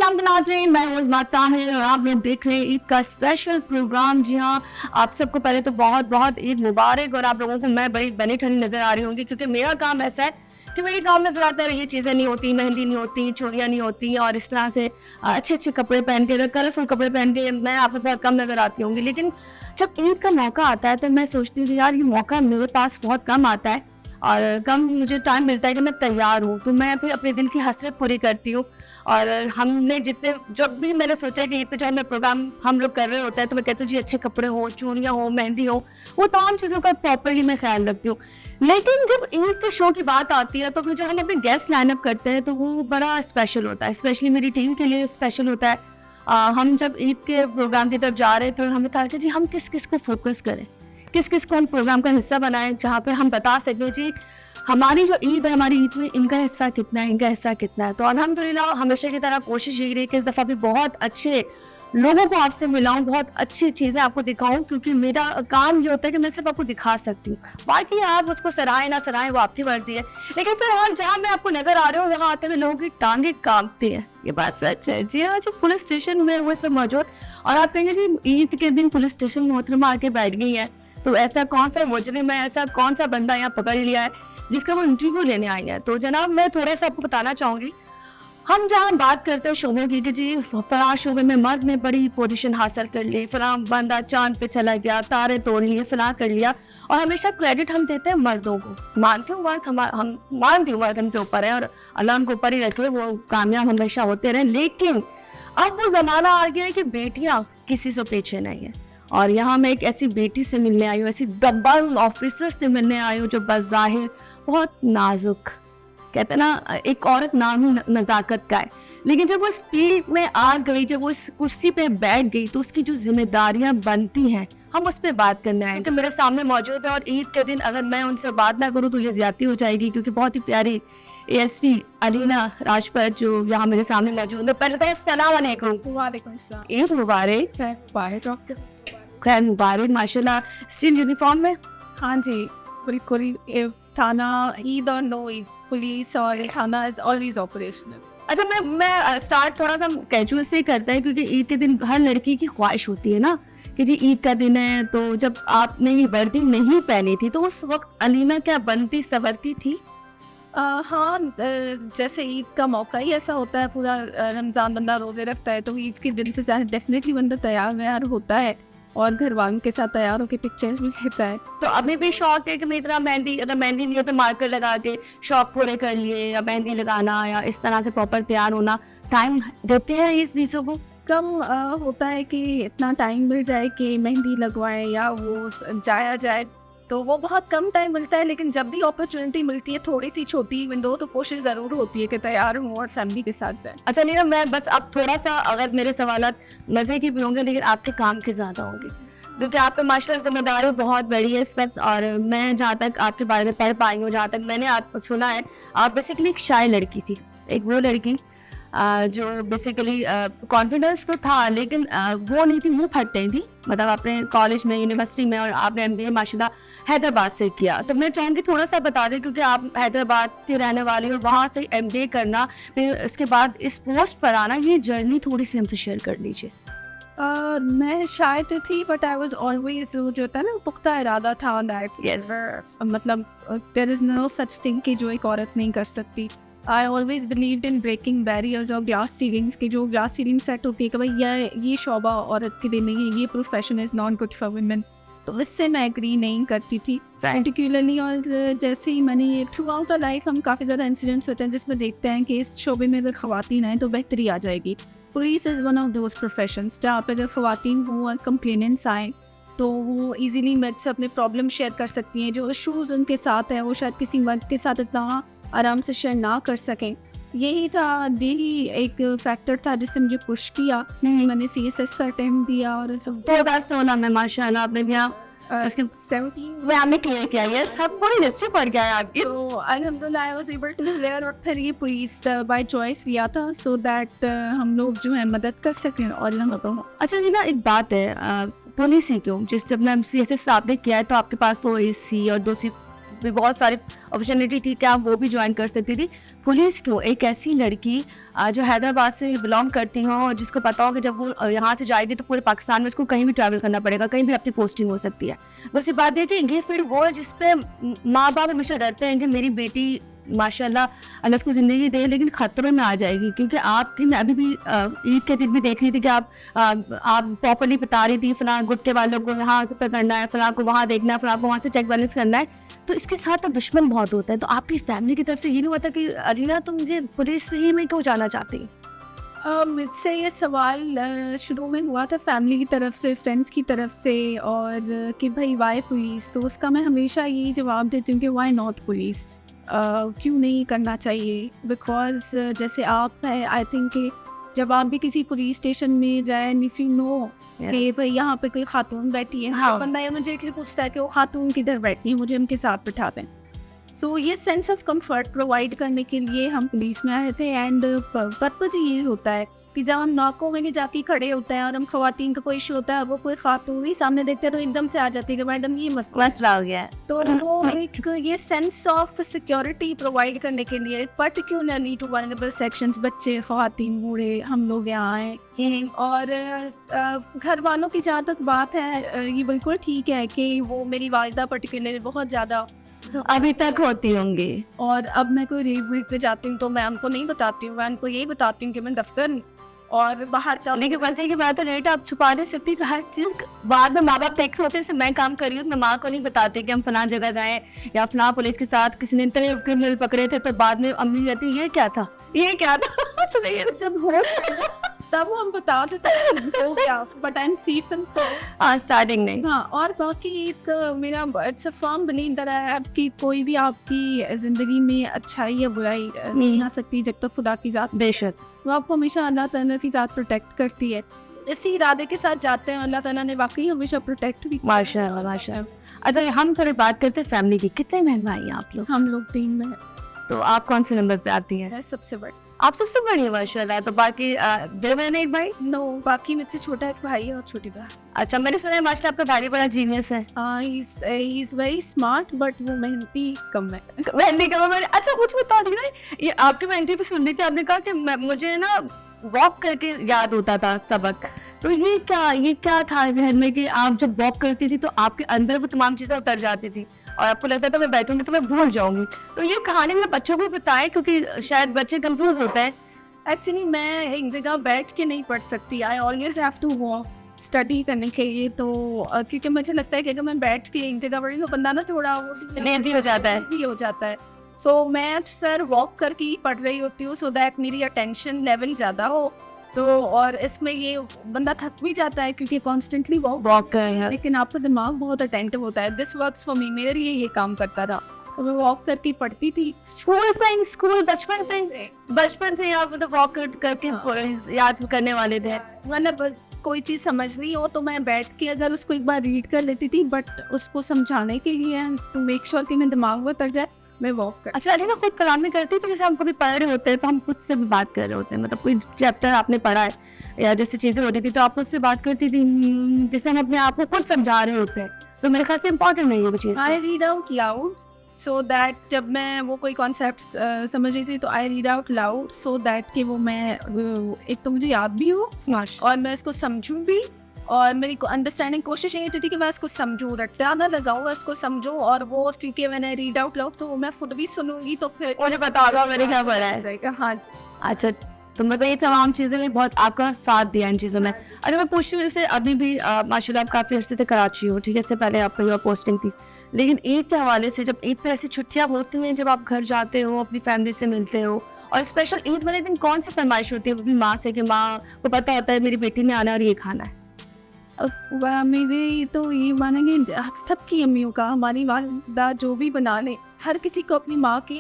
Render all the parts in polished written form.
अस्सलाम नाज़रीन, मैं हूँ इस्मात ताहिर और आप लोग देख रहे हैं ईद का स्पेशल प्रोग्राम। जी हाँ, आप सबको पहले तो बहुत बहुत ईद मुबारक। और आप लोगों को मैं बड़ी बनी ठनी नज़र आ रही होंगी क्योंकि मेरा काम ऐसा है कि मेरे काम में ज़्यादातर ये चीज़ें नहीं होती, मेहंदी नहीं होती, चूड़ियाँ नहीं होती और इस तरह से अच्छे अच्छे कपड़े पहन के, कलरफुल कपड़े पहन के मैं आप बहुत कम नज़र आती होंगी। लेकिन जब ईद का मौका आता है तो मैं सोचती हूँ कि यार ये मौका मेरे पास बहुत कम आता है और कम मुझे टाइम मिलता है कि मैं तैयार हूँ, तो मैं फिर अपने दिल की हसरत पूरी करती हूँ। और हमने जितने जब भी मैंने सोचा कि ईद पे जो है मैं प्रोग्राम हम लोग कर रहे होते हैं तो मैं कहती हूँ जी अच्छे कपड़े हो, चूड़ियाँ हो, मेहंदी हो, वो तमाम चीज़ों का प्रॉपरली मैं ख्याल रखती हूँ। लेकिन जब ईद के शो की बात आती है तो फिर जो हम अपने गेस्ट लाइनअप करते हैं तो वो बड़ा स्पेशल होता है, स्पेशली मेरी टीम के लिए स्पेशल होता है। हम जब ईद के प्रोग्राम की तरफ जा रहे थे और हमें कहा कि जी हम किस किस को फोकस करें, किस किस को हम प्रोग्राम का हिस्सा बनाएं जहाँ पे हम बता सकें जी हमारी जो ईद है, हमारी ईद में इनका हिस्सा कितना है, इनका हिस्सा कितना है। तो अल्हम्दुलिल्लाह हमेशा की तरह कोशिश ये रही कि इस दफ़ा भी बहुत अच्छे लोगों को आपसे मिलाऊं, बहुत अच्छी चीज़ें आपको दिखाऊं, क्योंकि मेरा काम ये होता है कि मैं सिर्फ आपको दिखा सकती हूँ, बाकी आप उसको सराहें ना सराहें वो आपकी मर्जी है। लेकिन फिर हाँ, जहाँ मैं आपको नजर आ रही हूँ वहाँ आते हुए लोगों की टांगे कांपती है, ये बात सच है। जी हाँ, जो पुलिस स्टेशन में वो सब मौजूद, और आप कहेंगे जी ईद के दिन पुलिस स्टेशन मोहतरमा आके बैठ गई है, तो ऐसा कौन सा मुजरिम है, ऐसा कौन सा बंदा यहाँ पकड़ लिया है जिसका वो इंटरव्यू लेने आई है। तो जनाब मैं थोड़ा सा आपको बताना चाहूँगी, हम जहाँ बात करते हैं शोबों की कि जी फलां शोबे में मर्द ने बड़ी पोजीशन हासिल कर ली, फलां बंदा चांद पे चला गया, तारे तोड़ लिए, फलां कर लिया, और हमेशा क्रेडिट हम देते हैं मर्दों को। मानती हूँ मर्द हम मानती हूँ मर्द हमसे ऊपर है और अल्लाह उनको ऊपर ही रखे, वो कामयाब हमेशा होते रहे। लेकिन अब वो जमाना आ गया है कि बेटियाँ किसी से पीछे नहीं है। और यहाँ मैं एक ऐसी बेटी से मिलने आई हूँ, ऐसी दबंग ऑफिसर से मिलने आई हूँ जो बज़ाहिर बहुत नाजुक, कहते ना एक औरत नाम ही नज़ाकत का है, लेकिन जब वो इस फील्ड में आ गई, जब वो इस कुर्सी पे बैठ गई तो उसकी जो जिम्मेदारियां बनती हैं हम उस पर बात करने आए। तो मेरे सामने मौजूद है और ईद के दिन अगर मैं उनसे बात ना करूँ तो ये ज्यादती हो जाएगी, क्योंकि बहुत ही प्यारी एएसपी अलीना राजपूत जो यहाँ मेरे सामने मौजूद है। पहले तो अस्सलाम वालेकुम। वालेकुम सलाम। ईद मुबारक। खैर मुबारक, माशाल्लाह। स्टिल यूनिफॉर्म में? हाँ जी बिल्कुल, थाना ईद और नो ईद पुलिस और थाना इज ऑलवेज ऑपरेशनल। अच्छा, मैं स्टार्ट थोड़ा सा कैजुअल से ही करता है, क्योंकि ईद के दिन हर लड़की की ख्वाहिश होती है ना कि जी ईद का दिन है। तो जब आपने ये वर्दी नहीं पहनी थी तो उस वक्त अलीना क्या बनती सवरती थी? हाँ, जैसे ईद का मौका ही ऐसा होता है, पूरा रमज़ान बंदा रोज़े रखता है, तो ईद के दिन से डेफिनेटली बंदा तैयार व्यार होता है और घर वालों के साथ तैयार होकर पिक्चर्स भी लेता है। तो अभी भी शौक है कि मेरी तरह मेहंदी, अगर मेहंदी नहीं हो तो मार्कर लगा के शौक पूरे कर लिए, या मेहंदी लगाना या इस तरह से प्रॉपर तैयार होना, टाइम देते हैं इस चीज़ों को? कम होता है कि इतना टाइम मिल जाए कि मेहंदी लगवाएं या वो जाया जाए, तो वो बहुत कम टाइम मिलता है। लेकिन जब भी अपॉर्चुनिटी मिलती है, थोड़ी सी छोटी विंडो, तो कोशिश ज़रूर होती है कि तैयार हूँ और फैमिली के साथ जाए। अच्छा नीना, मैं बस अब थोड़ा सा, अगर मेरे सवालात मज़े के भी होंगे लेकिन आपके काम के ज़्यादा होंगे, क्योंकि आप पे माशाल्लाह जिम्मेदारी बहुत बड़ी है इस वक्त। और मैं जहाँ तक आपके बारे में पढ़ पाई हूँ, जहाँ तक मैंने आप सुना है, आप बेसिकली एक शाय लड़की थी, एक वो लड़की जो बेसिकली कॉन्फिडेंस तो था लेकिन वो नहीं थी, मुँह फटती थी। मतलब अपने कॉलेज में, यूनिवर्सिटी में, और आपने MBA माशाल्लाह हैदराबाद से किया। तो मैं चाहूँगी थोड़ा सा बता दें, क्योंकि आप हैदराबाद के रहने वाले हो, वहाँ से MBA करना, फिर इसके बाद इस पोस्ट पर आना, ये जर्नी थोड़ी सी हमसे शेयर कर लीजिए। मैं शायद तो थी, बट आई वाज ऑलवेज, जो होता है ना, पुख्ता इरादा था दैट मतलब there is no such thing कि जो एक औरत नहीं कर सकती। I always believed in breaking barriers और ग्लास सीलिंग्स, की जो ग्लास सीलिंग सेट होती है कि भाई ये शोबा औरत के लिए नहीं है, ये profession is not good for women, तो इससे मैं एग्री नहीं करती थी पर्टिकुलरली। और जैसे ही मैंने थ्रू आउट अ लाइफ हम काफ़ी ज़्यादा इंसिडेंट्स होते हैं जिसमें देखते हैं कि इस शोबे में अगर ख़वातीन आएँ तो बेहतरी आ जाएगी। Police is one of those professions जहाँ पर अगर ख़वातीन हो और कंप्लेनेंट्स आएँ तो वो ईजीली मुझसे अपने प्रॉब्लम शेयर कर सकती हैं। जो इशूज़ उनके साथ हैं वो शायद किसी मर्द के साथ इतना आराम से शेयर ना कर सकें। यही था, यही एक फैक्टर था जिससे मुझे पुश किया। मैंने CSS का अटेम्प्ट दिया और 2016 में माशाल्लाह आपने दिया, इसके 17 में क्लियर किया। ये सब पूरी हिस्ट्री पढ़ गया है आपकी। तो अल्हम्दुलिल्लाह I was able to clear, और फिर ये पुलिस बाय चॉइस लिया था सो दैट हम लोग जो है मदद कर सकें। और अच्छा जी ना, एक बात है, पुलिस ही क्यों? जब मैं CSS आपने किया है तो आपके पास तो AC और भी बहुत सारी अपॉर्चुनिटी थी कि आप वो भी ज्वाइन कर सकती थी। पुलिस क्यों? एक ऐसी लड़की जो हैदराबाद से बिलोंग करती हो और जिसको पता हो कि जब वो यहाँ से जाएगी तो पूरे पाकिस्तान में उसको कहीं भी ट्रैवल करना पड़ेगा, कहीं भी अपनी पोस्टिंग हो सकती है। बस ये बात है कि ये फिर वो है जिसपे माँ बाप हमेशा डरते हैं कि मेरी बेटी माशाल्लाह अल्लाह उसको ज़िंदगी दे लेकिन ख़तरे में आ जाएगी, क्योंकि आपकी मैं अभी भी ईद के दिन भी देख रही थी कि आप प्रॉपर्ली बता रही थी फलां गुटके वालों को यहाँ से करना है, फलां को वहाँ देखना है, फलां को वहाँ से चेक बैलेंस करना है। तो इसके साथ तो दुश्मन बहुत होता है। तो आपकी फैमिली की तरफ से ये नहीं होता कि अरीना तुम ये पुलिस ही में क्यों जाना चाहती? मुझसे ये सवाल शुरू में हुआ था फैमिली की तरफ से, फ्रेंड्स की तरफ से, और कि भाई वाई पुलिस। तो उसका मैं हमेशा यही जवाब देती हूँ कि वाई नॉट पुलिस, क्यों नहीं करना चाहिए। बिकॉज जैसे आप है, आई थिंक कि जब आप भी किसी पुलिस स्टेशन में जाए, इफ यू नो कि भाई यहाँ पे कोई खातून बैठी है, हाँ। बंदा इमीडिएटली पूछता है कि वो खातून किधर बैठी है, मुझे उनके साथ बिठा दें। सो ये सेंस ऑफ कंफर्ट प्रोवाइड करने के लिए हम पुलिस में आए थे। एंड पर्पज़ ये होता है कि जब हम नाकों में भी जाके खड़े होते हैं और हम खवातीन का कोई इशू होता है और वो कोई खातून ही सामने देखते हैं तो एकदम से आ जाती है कि मैडम ये मसला हो गया है। तो वो एक ये सेंस ऑफ सिक्योरिटी प्रोवाइड करने के लिए पर्टिकुलरली टू वल्नरेबल सेक्शंस, बच्चे, खवातीन, बूढ़े, हम लोग यहाँ आए। और घर वालों की जहाँ तक बात है, ये बिल्कुल ठीक है कि वो मेरी वालिदा पर्टिकुलरली बहुत ज़्यादा अभी तक होती होंगी, और अब मैं कोई रेड वेड पे जाती हूँ तो मैं उनको नहीं बताती हूँ, मैं उनको यही बताती हूँ कि मैं दफ्तर हूँ और बाहर का। लेकिन वैसे की बात है रेट आप छुपा नहीं सकती, हर चीज बाद में माँ बाप देख होते हैं। मैं काम कर रही हूँ, मैं माँ को नहीं बताती कि हम फलां जगह गए या फलां पुलिस के साथ किसी ने इतने क्रिमिनल पकड़े थे, तो बाद में अम्मी कहती ये क्या था, ये क्या था। तो ये जब हो तब हम बता देते हैं हो गया, but I am safe and so starting नहीं। हाँ, और बाकी एक मेरा it's a firm believe that I have कि कोई भी आपकी जिंदगी में अच्छाई या बुराई नहीं आ सकती जब तक खुदा की जात, बेशक वो आपको हमेशा अल्लाह ताला की जात प्रोटेक्ट करती है। इसी इरादे के साथ जाते हैं, अल्लाह ताला ने वाकई हमेशा प्रोटेक्ट भी। माशाअल्लाह माशाअल्लाह। अच्छा, हम थोड़ी बात करते हैं फैमिली की। कितने बहन भाई हैं आप लोग? हम लोग 3 में, तो आप कौन से नंबर पे आती हैं? है सबसे बड़ी। आप सबसे बड़ी है माशाल्लाह। तो बाकी 2 बहन एक भाई? नो, बाकी मुझसे छोटा एक भाई है और छोटी बहन। अच्छा, मैंने सुना है माशाल्लाह आपका भाई बड़ा जीनियस है। He is very smart but वो मेहनती कम है। मेहंदी का मैंने अच्छा कुछ बता दी ना, ये आपकी मैं इंटरव्यू सुन रही थी, आपने कहा कि मुझे ना वॉक करके याद होता था सबक। तो ये क्या था जहन में कि आप जब वॉक करती थी तो आपके अंदर वो तमाम चीजें उतर जाती थी और आपको लगता था मैं बैठूंगी तो मैं भूल जाऊंगी? तो ये कहानी में बच्चों को बताएं क्योंकि शायद बच्चे कंफ्यूज होते हैं। एक्चुअली मैं एक जगह बैठ के नहीं पढ़ सकती, I always have to walk study करने के लिए। तो क्योंकि मुझे लगता है कि अगर मैं बैठ के एक जगह पढ़ी तो बंदा ना थोड़ा लेजी हो जाता है। लेजी हो जाता है। सो मैं अक्सर वॉक करके ही पढ़ रही होती हूँ सो दैट मेरी अटेंशन लेवल ज़्यादा हो। तो और इसमें ये बंदा थक भी जाता है क्योंकि कॉन्स्टेंटली वॉक कर रहे हैं, लेकिन आपका दिमाग बहुत अटेंटिव होता है। दिस वर्क्स फॉर मी, मेरे लिए ये काम करता था। तो मैं वॉक करके पढ़ती थी। स्कूल बचपन से आप मतलब वॉक करके याद करने वाले थे? मतलब कोई चीज़ समझ नहीं हो तो मैं बैठ के अगर उसको एक बार रीड कर लेती थी, बट उसको समझाने के लिए टू मेक श्योर कि मेरे दिमाग में उतर जाए, मैं वॉक कर। अच्छा, अली ना खुद कलामी करती तो जैसे हम कभी पढ़ रहे होते हैं तो हम खुद से भी बात कर रहे होते हैं, मतलब कोई चैप्टर आपने पढ़ा है या जैसे चीज़ें हो रही थी तो आप उससे बात करती थी, जैसे हम अपने आप को खुद समझा रहे होते हैं। तो मेरे ख्याल से इम्पोर्टेंट नहीं है वो चीज़। I read out loud so that जब मैं वो कोई कॉन्सेप्ट समझ रही थी तो I read out loud so that कि वो मैं एक तो मुझे याद भी हो और मैं इसको समझूं भी, और मेरी अंडरस्टैंडिंग कोशिश यही थी कि मैं इसको समझूं, रट्टा ना लगाऊं, इसको समझूं। और वो क्योंकि मैंने रीड आउट लाउड तो मैं खुद भी सुनूंगी तो फिर मुझे पता होगा मैंने क्या पढ़ा है। हाँ जी। अच्छा, तो मतलब ये तमाम चीज़ें में बहुत आपका साथ दिया इन चीज़ों में। अगर मैं पूछती हूँ जैसे अभी भी माशाल्लाह आप काफ़ी अर्से से कराची हो, ठीक है, इससे पहले आपका युवा पोस्टिंग थी, लेकिन ईद के हवाले से जब ईद पर ऐसी छुट्टियाँ होती हैं, जब आप घर जाते हो, अपनी फैमिली से मिलते हो, और स्पेशल ईद वाले दिन कौन सी फरमाइश होती है अपनी माँ से कि माँ को पता होता है मेरी बेटी ने आना है और ये खाना है? मेरे तो ये मानेंगे सबकी अम्मियों का, हमारी वालिदा जो भी बना ले, हर किसी को अपनी माँ की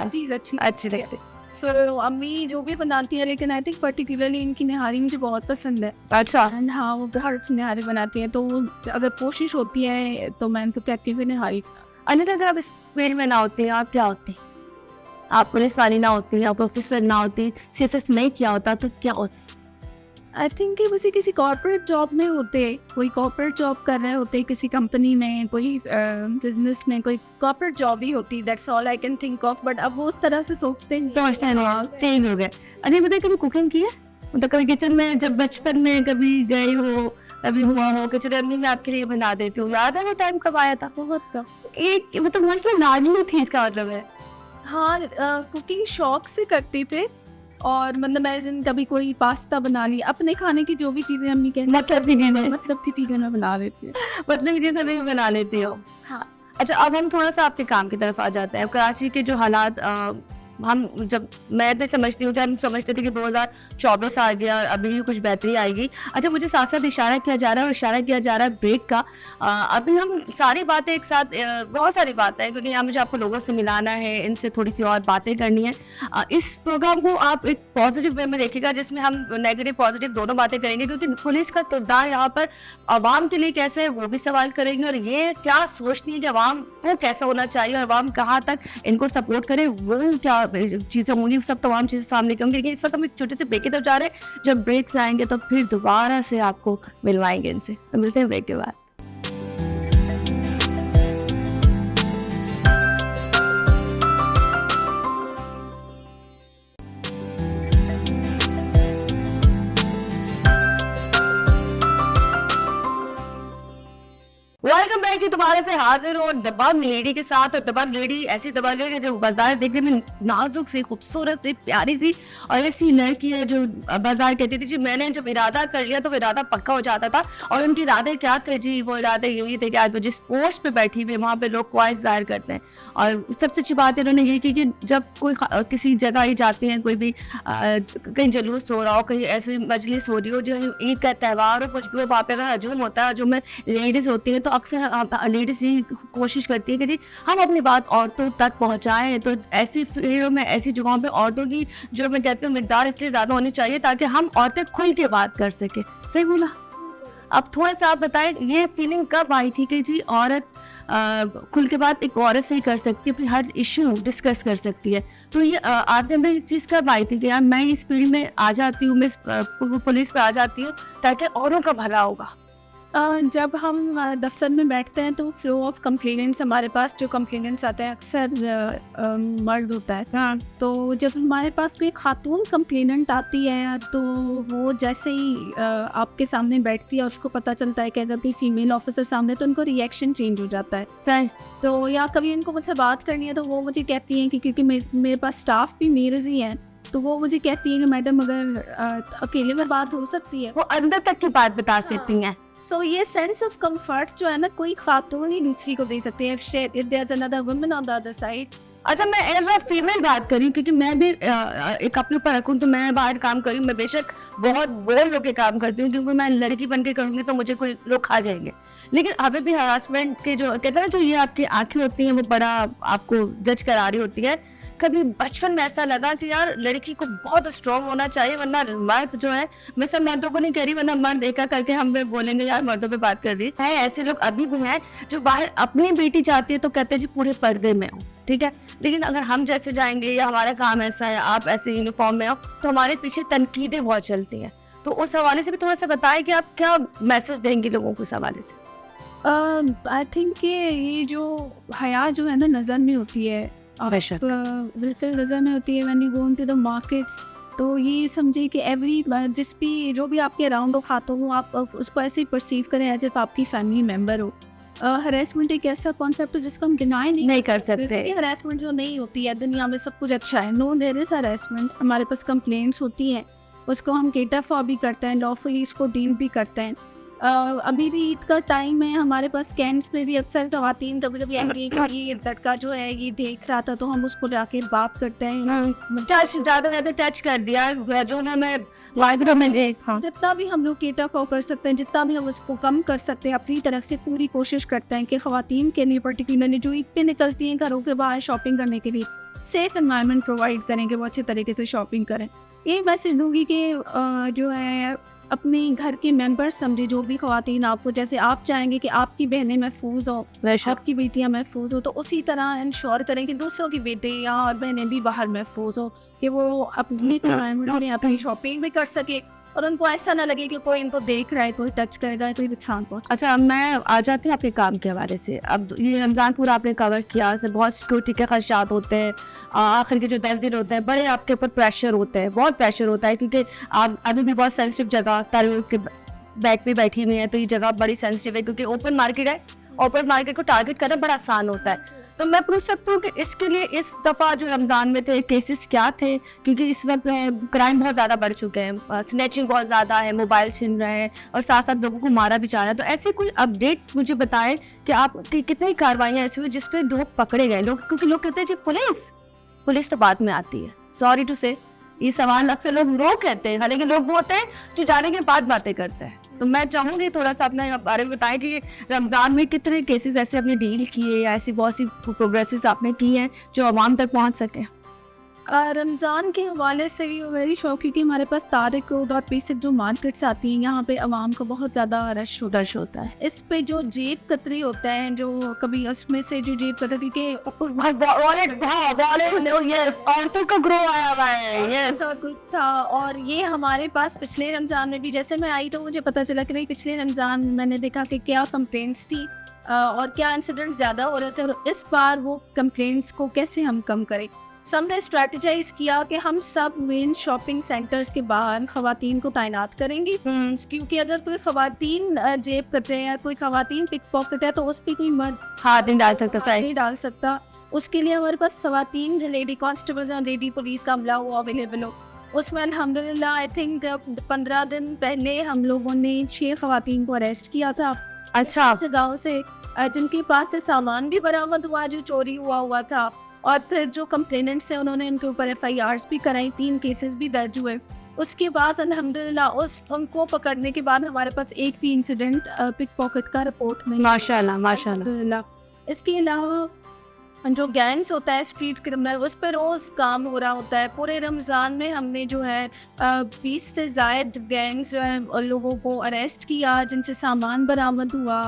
चीज़ अच्छी लगती है। सो अम्मी जो भी बनाती है, लेकिन आई थिंक पर्टिकुलरली इनकी निहारी मुझे बहुत पसंद है। अच्छा। एंड हाँ, वो हर निहारी बनाती है, तो अगर कोशिश होती है तो मैं इनको कहती हूँ निहारी। अनिल, अगर आप इस फील्ड में ना होते हैं, आप क्या होते? आप पुलिस वाली ना होती, आप ऑफिसर ना होती, सीएसएस नहीं किया होता तो क्या होता? आई थिंक कि वैसे किसी कॉर्पोरेट जॉब में होते, कोई कॉर्पोरेट जॉब कर रहे होते किसी कंपनी में, कोई बिजनेस में, कोई कॉर्पोरेट जॉब ही होती, that's all I can think of. But अब वो उस तरह से सोचते नहीं, चेंज हो गए। अच्छा बताइए, कभी कुकिंग की है? मतलब कभी किचन में जब बचपन में कभी गए हो, कभी हुआ हो किचन अम्मी मैं आपके लिए बना देती हूँ, याद है वो टाइम कब आया था? बहुत कम। एक मतलब मतलब नानी थी, इसका मतलब है। हाँ, कुकिंग शौक से करते थे, और मतलब मैं जिन कभी कोई पास्ता बना लिया, अपने खाने की जो भी चीजें अम्मी कहती मतलब की चीजें, मतलब की चीजें मैं बना देती हूँ। मतलब की चीजें भी बना लेती हो। हाँ। अच्छा, अब हम थोड़ा सा आपके काम की तरफ आ जाते हैं। कराची के जो हालात हम जब मैं तो समझती हूँ, हम समझते थे कि 2024 आ गया और अभी भी कुछ बेहतरी आएगी। अच्छा, मुझे साथ साथ इशारा किया जा रहा है, और इशारा किया जा रहा है ब्रेक का। अभी हम सारी बातें एक साथ, बहुत सारी बातें हैं, क्योंकि यहाँ मुझे आपको लोगों से मिलाना है, इनसे थोड़ी सी और बातें करनी है। इस प्रोग्राम को आप एक पॉजिटिव वे में देखिएगा, जिसमें हम नेगेटिव पॉजिटिव दोनों बातें करेंगे, क्योंकि पुलिस का किरदार यहाँ पर आवाम के लिए कैसे है वो भी सवाल करेंगे, और ये क्या सोचती है कि आवाम को कैसा होना चाहिए और आवाम कहाँ तक इनको सपोर्ट करे, वो क्या चीज़ें होंगी, सब तमाम चीज़ें सामने की होंगी। लेकिन इस वक्त हम एक छोटे से ब्रेक की तरफ जा रहे हैं। जब ब्रेक्स आएंगे तो फिर दोबारा से आपको मिलवाएंगे इनसे। तो मिलते हैं ब्रेक के बाद। वेलकम बैक जी, तुम्हारे से हाजिर हो दबंग लेडी के साथ। और दबंग लेडी ऐसी दबंग है जो बाजार देखने में नाजुक सी, खूबसूरत सी, प्यारी सी और ऐसी लड़की है जो बाजार कहती थी जी मैंने जब इरादा कर लिया तो इरादा पक्का हो जाता था। और उनके इरादे क्या थे जी? वो इरादे यही थे कि आज वो जिस पोस्ट पे बैठी हुई वहाँ पे लोग ख्वाहिश जाहिर करते हैं। और सबसे अच्छी बात इन्होंने ये की कि जब कोई किसी जगह ही जाते हैं, कोई भी कहीं जलूस हो रहा हो, कहीं ऐसी मजलिस हो रही हो, जो ईद का त्यौहार हो, कुछ भी हो, वहाँ पे अगर हजूम होता है, हजूम में लेडीज होती है, तो अक्सर लेडीज ये कोशिश करती है कि जी हम अपनी बात औरतों तक पहुंचाएं। तो ऐसी फील्डों में, ऐसी जगहों पे औरतों की, जो मैं कहती हूँ, मिकदार इसलिए ज्यादा होनी चाहिए ताकि हम औरतें खुल के बात कर सके। सही बोला? अब थोड़ा सा आप बताएं, ये फीलिंग कब आई थी कि जी औरत खुल के बात एक औरत से ही कर सकती है, अपनी हर इश्यू डिस्कस कर सकती है? तो ये आपने में ये चीज़ कब आई थी कि यार मैं इस फील्ड में आ जाती हूँ, मैं पुलिस पे आ जाती हूँ ताकि औरों का भला होगा? जब हम दफ्तर में बैठते हैं तो फ्लो ऑफ कंप्लेनेंट्स, हमारे पास जो कंप्लेनेंट्स आते हैं अक्सर मर्द होता है। हाँ। तो जब हमारे पास कोई खातून कंप्लेनेंट आती है तो वो जैसे ही आपके सामने बैठती है, उसको पता चलता है कि अगर कोई फीमेल ऑफिसर सामने, तो उनको रिएक्शन चेंज हो जाता है। सही। तो या कभी इनको मुझसे बात करनी है तो वो मुझे कहती हैं कि क्योंकि मेरे पास स्टाफ भी मेरे ही हैं, तो वो मुझे कहती है कि मैडम अगर अकेले में बात हो सकती है, वो अंदर तक की बात बता सकती हैं। सो ये सेंस ऑफ कंफर्ट जो है ना, कोई खातून ही दूसरी को दे सकती है। If there is another woman on the other side. अच्छा, मैं एज अ फीमेल बात करी, क्योंकि मैं भी एक अपने ऊपर रखूँ तो मैं बाहर काम करी हूँ। मैं बेशक बहुत बोल होकर काम करती हूँ, क्योंकि मैं लड़की बन के करूँगी तो मुझे कोई लोग खा जाएंगे। लेकिन अभी भी हरासमेंट के जो कहते हैं ना, जो ये आपकी आंखें होती हैं वो बड़ा आपको जज करा रही होती है। कभी बचपन में ऐसा लगा कि यार लड़की को बहुत स्ट्रॉन्ग होना चाहिए, वरना मर्द जो है, मैं सब मर्दों को नहीं कह रही, वरना मर्द देखा करके हम भी बोलेंगे यार मर्दों पे बात कर रही है। ऐसे लोग अभी भी हैं जो बाहर अपनी बेटी चाहती है तो कहते हैं जी पूरे पर्दे में हो, ठीक है। लेकिन अगर हम जैसे जाएंगे या हमारा काम ऐसा है, आप ऐसे यूनिफॉर्म में हो, तो हमारे पीछे तनकीदें बहुत चलती हैं। तो उस हवाले से भी थोड़ा सा बताएं कि आप क्या मैसेज देंगे लोगों को उस हवाले से? आई थिंक कि ये जो हया जो है ना, नज़र में होती है, बिल्कुल नज़र में होती है। When you go into the markets, तो ये समझिए कि एवरी जो भी आपके अराउंड हो, खातून हो, आप उसको ऐसे ही परसीव करें एज इफ आपकी फैमिली मेम्बर हो। हरेसमेंट एक ऐसा कॉन्सेप्ट है जिसको हम डिनाई नहीं कर सकते। हरेसमेंट जो नहीं होती है दुनिया में, सब कुछ अच्छा है। No, there is harassment. हमारे पास कंप्लेंट्स होती हैं, उसको हम केटर फॉर भी करते हैं, लॉफुली इसको डील भी करते हैं। अभी भी ईद का टाइम है, हमारे पास कैंप्स में भी अक्सर ख़वातीन कभी कभी आती हैं कि ये लड़का जो है ये देख रहा था, तो हम उसको जाके बात करते हैं। टच ज़्यादा टच कर दिया जो ना, मैं वाइब्रो में जितना भी हम लोग केटर फॉर कर सकते हैं, जितना भी हम उसको कम कर सकते हैं, अपनी तरफ से पूरी कोशिश करते हैं कि ख़वातीन के लिए पर्टिकुलरली जो ईद पे निकलती हैं घरों के बाहर शॉपिंग करने के लिए, सेफ एनवायरनमेंट प्रोवाइड करें कि वो अच्छे तरीके से शॉपिंग करें। ये मैसेज दूंगी कि जो है अपने घर के मेंबर्स समझे, जो भी ख़वातीन आपको, जैसे आप चाहेंगे कि आपकी बहनें महफूज हो, आपकी बेटियां महफूज हो, तो उसी तरह इंश्योर करें कि दूसरों की बेटियां और बहनें भी बाहर महफूज हो, कि वो अपने एनवायरनमेंट में अपनी शॉपिंग भी कर सके और उनको ऐसा ना लगे कि कोई इनको देख रहा है, कोई टच करेगा, कोई नुकसान पहुंचा। अच्छा, मैं आ जाती हूँ आपके काम के हवाले से। अब ये रमज़ान पूरा आपने कवर किया, तो बहुत सिक्योरिटी के खदशात होते हैं, आखिर के जो 10 दिन होते हैं बड़े आपके ऊपर प्रेशर होते हैं, बहुत प्रेशर होता है, क्योंकि आप अभी भी बहुत सेंसिटिव जगह तारीफ के बैक पे बैठी हुई है, तो ये जगह बड़ी सेंसिटिव है, क्योंकि ओपन मार्केट है, ओपन मार्केट को टारगेट करना बड़ा आसान होता है। तो मैं पूछ सकती हूँ कि इसके लिए इस दफ़ा जो रमज़ान में थे केसेस क्या थे, क्योंकि इस वक्त क्राइम बहुत ज़्यादा बढ़ चुके हैं, स्नैचिंग बहुत ज़्यादा है, मोबाइल छीन रहे हैं और साथ साथ लोगों को मारा भी जा रहा है। तो ऐसे कोई अपडेट मुझे बताएं कि आप कि कितनी कार्रवाइयाँ ऐसी हुई जिसपे लोग पकड़े गए, लोग, क्योंकि लोग कहते हैं जी पुलिस तो बाद में आती है। सॉरी टू से ये सवाल अक्सर लोग कहते हैं, हालांकि लोग वो होते हैं जो जाने के बाद बातें करते हैं। तो मैं चाहूंगी थोड़ा सा अपने बारे में बताएं कि रमज़ान में कितने केसेस ऐसे आपने डील किए या ऐसी बहुत सी प्रोग्रेसेस आपने की हैं जो आवाम तक पहुंच सके। रमज़ान के हवाले से भी वेरी शौक, क्योंकि हमारे पास तारिक रोड और बेसिक जो मार्केट्स आती हैं, यहाँ पे आवाम का बहुत ज़्यादा रश होता है। इस पे जो जेब कतरी होता है, जो कभी उसमें से जो जेब कतरी के औरतों का ग्रो आया हुआ है, ऐसा कुछ था। और ये हमारे पास पिछले रमज़ान में भी, जैसे मैं आई तो मुझे पता चला कि भाई पिछले रमज़ान में मैंने देखा कि क्या कंप्लेंट्स थी और क्या इंसिडेंट्स ज़्यादा हो रहे थे, और इस बार वो कंप्लेंट्स को कैसे हम कम करें। सो हमने स्ट्रेटजाइज किया कि हम सब मेन शॉपिंग सेंटर्स के बाहर खवातीन को तैनात करेंगे, क्योंकि अगर कोई खवातीन जेब कतरे या कोई खवातीन पिक पॉकेट है तो उस पर कोई मर्द हाथ नहीं डाल सकता, हाथ नहीं डाल सकता। उसके लिए हमारे पास खवातीन लेडी कांस्टेबल्स और लेडी पुलिस का अमला वो अवेलेबल हो। उसमें अल्हम्दुलिल्लाह आई थिंक 15 दिन पहले हम लोगों ने 6 खवातीन को अरेस्ट किया था। अच्छा, जगहों से जिनके पास से सामान भी बरामद हुआ जो चोरी हुआ था, और फिर जो कंप्लेनेंट्स हैं उन्होंने उनके ऊपर FIRs भी कराई, 3 केसेस भी दर्ज हुए। उसके बाद अल्हम्दुलिल्लाह उनको पकड़ने के बाद हमारे पास एक भी इंसिडेंट पिक पॉकेट का रिपोर्ट नहीं। माशाल्लाह। इसके अलावा जो गैंग्स होता है, स्ट्रीट क्रिमिनल, उस पर रोज़ काम हो रहा होता है। पूरे रमज़ान में हमने जो है 20 से ज़ायद गैंग्स जो है लोगों को अरेस्ट किया, जिनसे सामान बरामद हुआ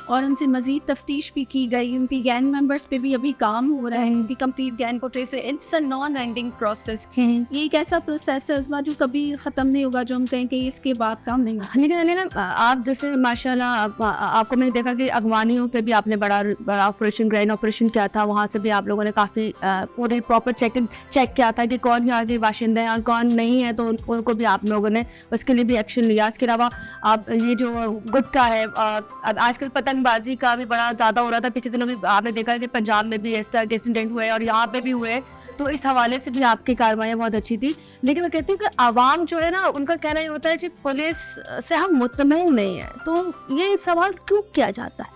और उनसे मज़ीद तफ्तीश भी की गई। उनकी गैंग मेंबर्स पे भी अभी काम हो रहा है, उनकी कंप्लीट गैंग को trace. It's a non ending process. ये एक ऐसा प्रोसेस है उसमें जो कभी ख़त्म नहीं होगा, जो हम कहें कि इसके बाद काम नहीं होगा। लेकिन आप जैसे माशाल्लाह आपको मैंने देखा कि अगवानियों पे भी आपने बड़ा ऑपरेशन, ग्रैंड ऑपरेशन किया था, वहाँ से भी आप लोगों ने काफ़ी पूरे प्रॉपर चेक किया था कि कौन यहाँ के बाशिंदे हैं और कौन नहीं है, तो उनको भी आप लोगों ने उसके लिए भी एक्शन लिया। इसके अलावा आप ये जो गुटखा है, आजकल पतंगबाजी का भी बड़ा ज़्यादा हो रहा था, पिछले दिनों भी आपने देखा कि पंजाब में भी इस तरह के इंसिडेंट हुए और यहाँ पे भी हुए, तो इस हवाले से भी आपकी कार्रवाइयाँ बहुत अच्छी थी। लेकिन मैं कहती हूँ कि आवाम जो है ना, उनका कहना ये होता है कि पुलिस से हम मुतमईन नहीं है, तो ये सवाल क्यों किया जाता है?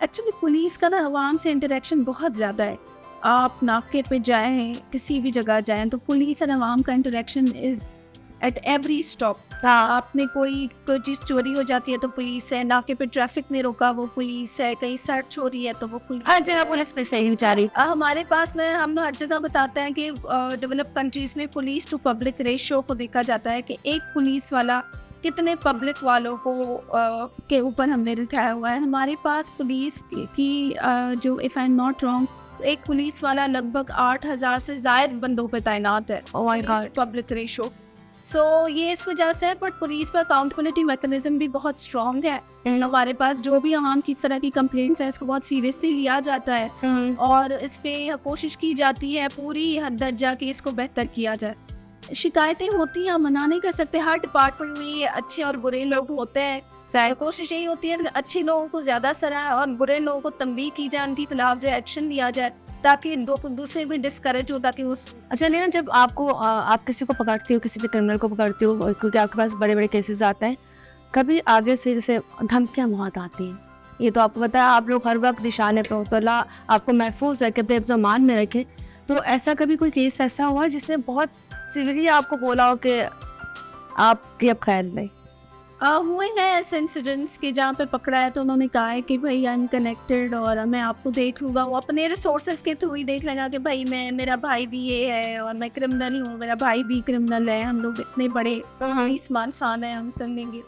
एक्चुअली पुलिस का ना आवाम से इंटरेक्शन बहुत ज़्यादा है। आप नाके पे जाएं, किसी भी जगह जाएं, तो पुलिस और आवाम का interaction is at every stop. आपने कोई चीज़ चोरी हो जाती है तो पुलिस है, नाके पे ट्रैफिक ने रोका वो पुलिस है, कहीं सड़क चोरी है तो वो पुलिस। हर जगह पुलिस पे सही बेचारी। हमारे पास में हम हर जगह बताते हैं कि डेवलप कंट्रीज़ में पुलिस टू पब्लिक रेशियो को देखा जाता है कि एक पुलिस वाला कितने पब्लिक वालों को के ऊपर हमने दिखाया हुआ है। हमारे पास पुलिस की जो if I am not wrong, एक पुलिस वाला लगभग 8000 से ज़ायद बंदों पे तैनात है। Oh my god, public ratio. So ये इस वजह से है, बट पुलिस पर अकाउंटेबिलिटी मैकेनिज्म भी बहुत स्ट्रॉन्ग है। हमारे पास जो भी आवाम की तरह की कंप्लेंट्स है, इसको बहुत सीरियसली लिया जाता है और इस पे कोशिश की जाती है पूरी हद दर्जा की इसको बेहतर किया जाए। शिकायतें होती हैं, हम मना नहीं कर सकते, हर डिपार्टमेंट में अच्छे और बुरे लोग होते हैं। कोशिश यही होती है कि अच्छे लोगों को ज़्यादा सराहा और बुरे लोगों को तंबीह की जाए, उनके खिलाफ जो एक्शन लिया जाए, ताकि दूसरे भी डिस्करेज हो, ताकि उस। अच्छा लेना, जब आपको आप किसी को पकड़ती हो, किसी भी क्रिमिनल को पकड़ती हो, क्योंकि आपके पास बड़े बड़े केसेस आते हैं, कभी आगे से जैसे धमकियाँ बहुत आती हैं, ये तो आपको पता है, आप लोग हर वक्त निशाने पर हो, तो अल्लाह आपको महफूज रखे, अपने ज़मान में रखे। तो ऐसा कभी कोई केस ऐसा हुआ जिसने बहुत सीरियसली आपको बोला हो कि आपकी अब खैर नहीं? हुए हैं ऐसे इंसिडेंट्स के जहाँ पे पकड़ा है तो उन्होंने कहा है कि भाई आई एम कनेक्टेड और मैं आपको देख लूँगा। वो अपने रिसोर्सेज के थ्रू ही देख लेगा कि भाई मेरा भाई भी ये है और मैं क्रिमिनल हूँ, मेरा भाई भी क्रिमिनल है, हम लोग इतने बड़े ईमान शान है, हम कर लेंगे।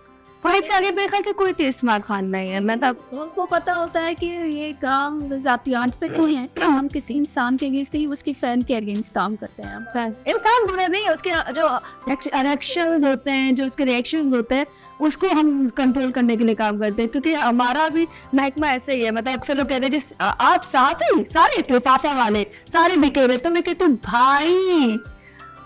पुलिस से आगे मेरे ख्याल से कोई तेज स्मार्ट खान नहीं है, मतलब उनको पता होता है कि ये काम जातियात पे नहीं है, हम किसी इंसान के अगेंस्ट नहीं, उसकी फैन के अगेंस्ट काम करते हैं हम। इंसान बुरा नहीं है, उसके जो रिएक्शंस होते हैं, जो उसके रिएक्शंस होते हैं, उसको हम कंट्रोल करने के लिए काम करते हैं। क्योंकि हमारा भी महकमा ऐसे ही है, मतलब अक्सर लोग कहते हैं जिस आप सारे लिफाफा वाले सारे बिके हुए, तो मैं कहती हूँ भाई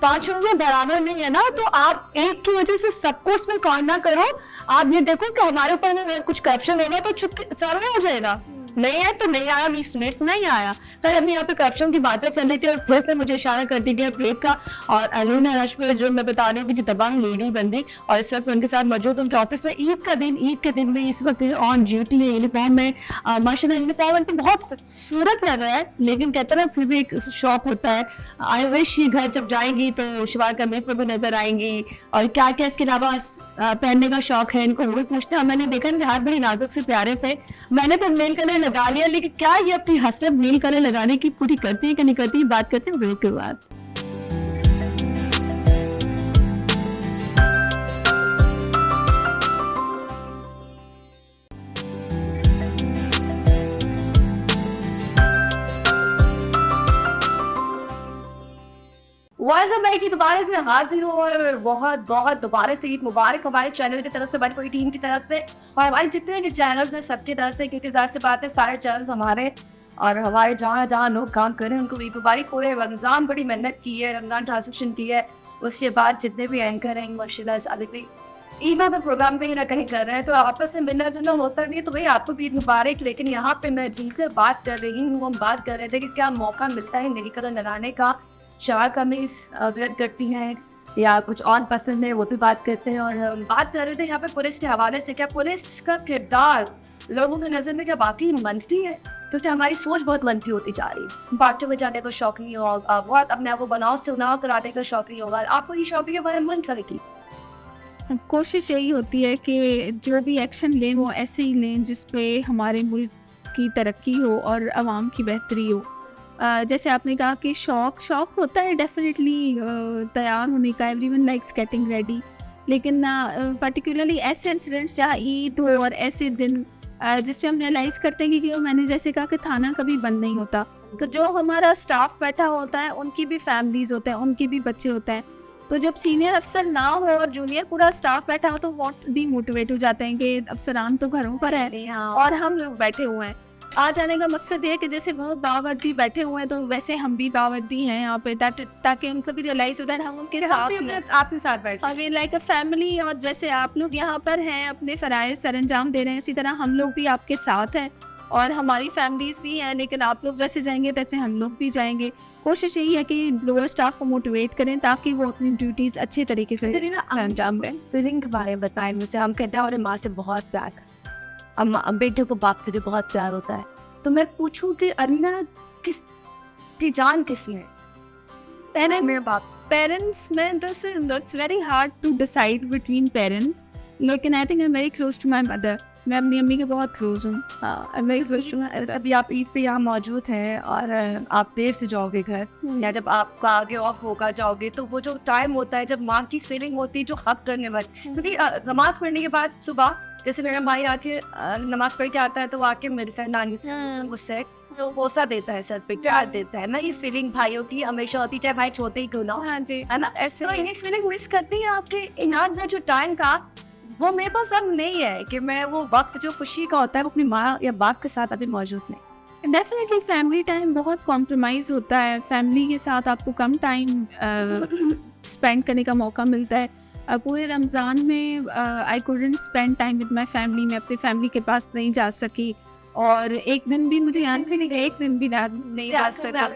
पांचों में बराबर नहीं है ना, तो आप एक की वजह से सबको उसमें कौन ना करो। आप ये देखो कि हमारे ऊपर में कुछ करप्शन होगा तो छुप के सामने हो जाएगा, नहीं है तो नहीं आया, 20 मिनट नहीं आया। फिर अभी यहाँ पे करप्शन की बातें चल रही थी और फिर से मुझे इशारा कर दी गया ब्रेक का। और अरुण राजपूत जो मैं बता रही हूँ कि जो दबंग लेडी बंदी और इस वक्त उनके साथ मौजूद उनके ऑफिस में ईद के दिन में इस वक्त ऑन ड्यूटी है, यूनिफॉर्म में। माशाल्लाह यूनिफॉर्म उनकी बहुत खूबसूरत लग रहा है, लेकिन कहते हैं ना फिर भी एक शौक होता है। आई विश ये घर जब जाएंगी तो शिवार कमीज पर भी नजर आएंगी, और क्या क्या इसके अलावा पहनने का शौक है इनको, वो भी पूछते हैं। मैंने देखा इनके हाथ बड़े नाजुक से प्यारे से, मैंने तो नेल कलर लगा लिया, लेकिन क्या ये अपनी हसरत नेल कलर लगाने की पूरी करती है कि नहीं करती, बात करते हैं ब्रेक के बाद। वेलकम बैक जी, दोबारा से हाजिर हूँ और बहुत बहुत दोबारा से ईद मुबारक हमारे चैनल की तरफ से, हमारी पूरी टीम की तरफ से और हमारे जितने भी चैनल्स हैं सबकी तरफ से। क्योंकि ज़ाहिर सी बात है सारे चैनल्स हमारे और हमारे जहाँ जहाँ लोग काम कर रहे हैं उनको ईद मुबारक। पूरे रमज़ान बड़ी मेहनत की है, रमज़ान ट्रांसमिशन की है, उसके बाद जितने भी एंकर हैं माशाल्लाह सारे ईद में प्रोग्राम पे ही ना कहीं कर रहे हैं, तो आपस में मिलना जुलना होता नहीं है। तो भाई आपको भी ईद मुबारक। लेकिन यहाँ पे मैं जिनसे बात कर रही हूँ, हम बात कर रहे थे कि क्या मौका मिलता है नई कलर लगाने का, शलवार कमीज वेयर करती हैं या कुछ और पसंद है, वो भी बात करते हैं। और हम बात कर रहे थे यहाँ पे पुलिस के हवाले से, क्या पुलिस का किरदार लोगों की नज़र में क्या बाकी मनफी है, क्योंकि हमारी सोच बहुत मनफी होती जा रही है। पार्टियों में जाने का शौक नहीं होगा, बहुत अपने आप को बनाव से उनाव कराने का शौक नहीं होगा। आपको ये शौक है हमारे मन करेगी। कोशिश यही होती है कि जो भी एक्शन लें वो ऐसे ही लें जिसपे हमारे मुल्क की तरक्की हो और आवाम की बेहतरी हो। जैसे आपने कहा कि शौक होता है डेफिनेटली तैयार होने का, एवरीवन लाइक्स गेटिंग रेडी, लेकिन पर्टिकुलरली ऐसे इंसिडेंट्स जहाँ ईद हो और ऐसे दिन जिसपे हम रियलाइज़ करते हैं कि मैंने जैसे कहा कि थाना कभी बंद नहीं होता, तो जो हमारा स्टाफ बैठा होता है उनकी भी फैमिलीज़ होते हैं, उनके भी बच्चे होते हैं। तो जब सीनियर अफसर ना हो और जूनियर पूरा स्टाफ बैठा हो तो वो डीमोटिवेट हो जाते हैं कि अफसरान तो घरों पर है और हम लोग बैठे हुए हैं। आ जाने का मकसद ये है कि जैसे वो बावर्दी बैठे हुए हैं तो वैसे हम भी बावर्दी हैं यहाँ पे, ताकि उनको भी रियलाइज होता है हम उनके साथ आपके साथ बैठे हमें लाइक अ फैमिली। और जैसे आप लोग यहाँ पर हैं अपने फ़राइज़ सरअंजाम दे रहे हैं, उसी तरह हम लोग भी आपके साथ हैं और हमारी फैमिलीज़ भी हैं, लेकिन आप लोग जैसे जाएंगे तैसे हम लोग भी जाएंगे। कोशिश यही है कि लोअर स्टाफ को मोटिवेट करें ताकि वो अपनी ड्यूटीज़ अच्छे तरीके से अंजाम दें। फीलिंग के बारे में बताएं मुझे। हम कहते हैं हमारे माँ से बहुत प्यार, बेटे को बाप से भी बहुत प्यार होता है, तो मैं पूछूं कि अरीना किस की जान किसने? मेरे बाप। पेरेंट्स में तो it's very hard to decide between parents, लेकिन I think I am very close to my mother. मैं अपनी अम्मी के बहुत क्लोज हूँ। I am very close to my mother. अभी आप ईद पे यहाँ मौजूद हैं और आप देर से जाओगे घर, या जब आपका आगे ऑफ होगा जाओगे, तो वो जो टाइम होता है जब माँ की फीलिंग होती है जो हक करने वाली, क्योंकि नमाज पढ़ने के बाद सुबह जैसे मेरा भाई आके नमाज पढ़ के आता है तो वो आके मिलता है नानी से, मुझसे तो बोसा देता है सर पे, प्यार देता है ना। ये फीलिंग भाइयों की हमेशा होती है, चाहे भाई छोटे ही क्यों ना हो। हाँ जी, है ना। ऐसे तो ये फीलिंग मिस करती है आपके इनाद में जो टाइम का, वो मेरे पास अब नहीं है कि मैं वो वक्त जो खुशी का होता है वो अपनी माँ या बाप के साथ अभी मौजूद नहीं। डेफिनेटली फैमिली टाइम बहुत कॉम्प्रोमाइज़ होता है। फैमिली के साथ आपको कम टाइम स्पेंड करने का मौका मिलता है। पूरे रमज़ान में I couldn't spend time with my family. मैं अपनी फैमिली के पास नहीं जा सकी और एक दिन भी मुझे याद भी नहीं, एक दिन भी नहीं जा सका।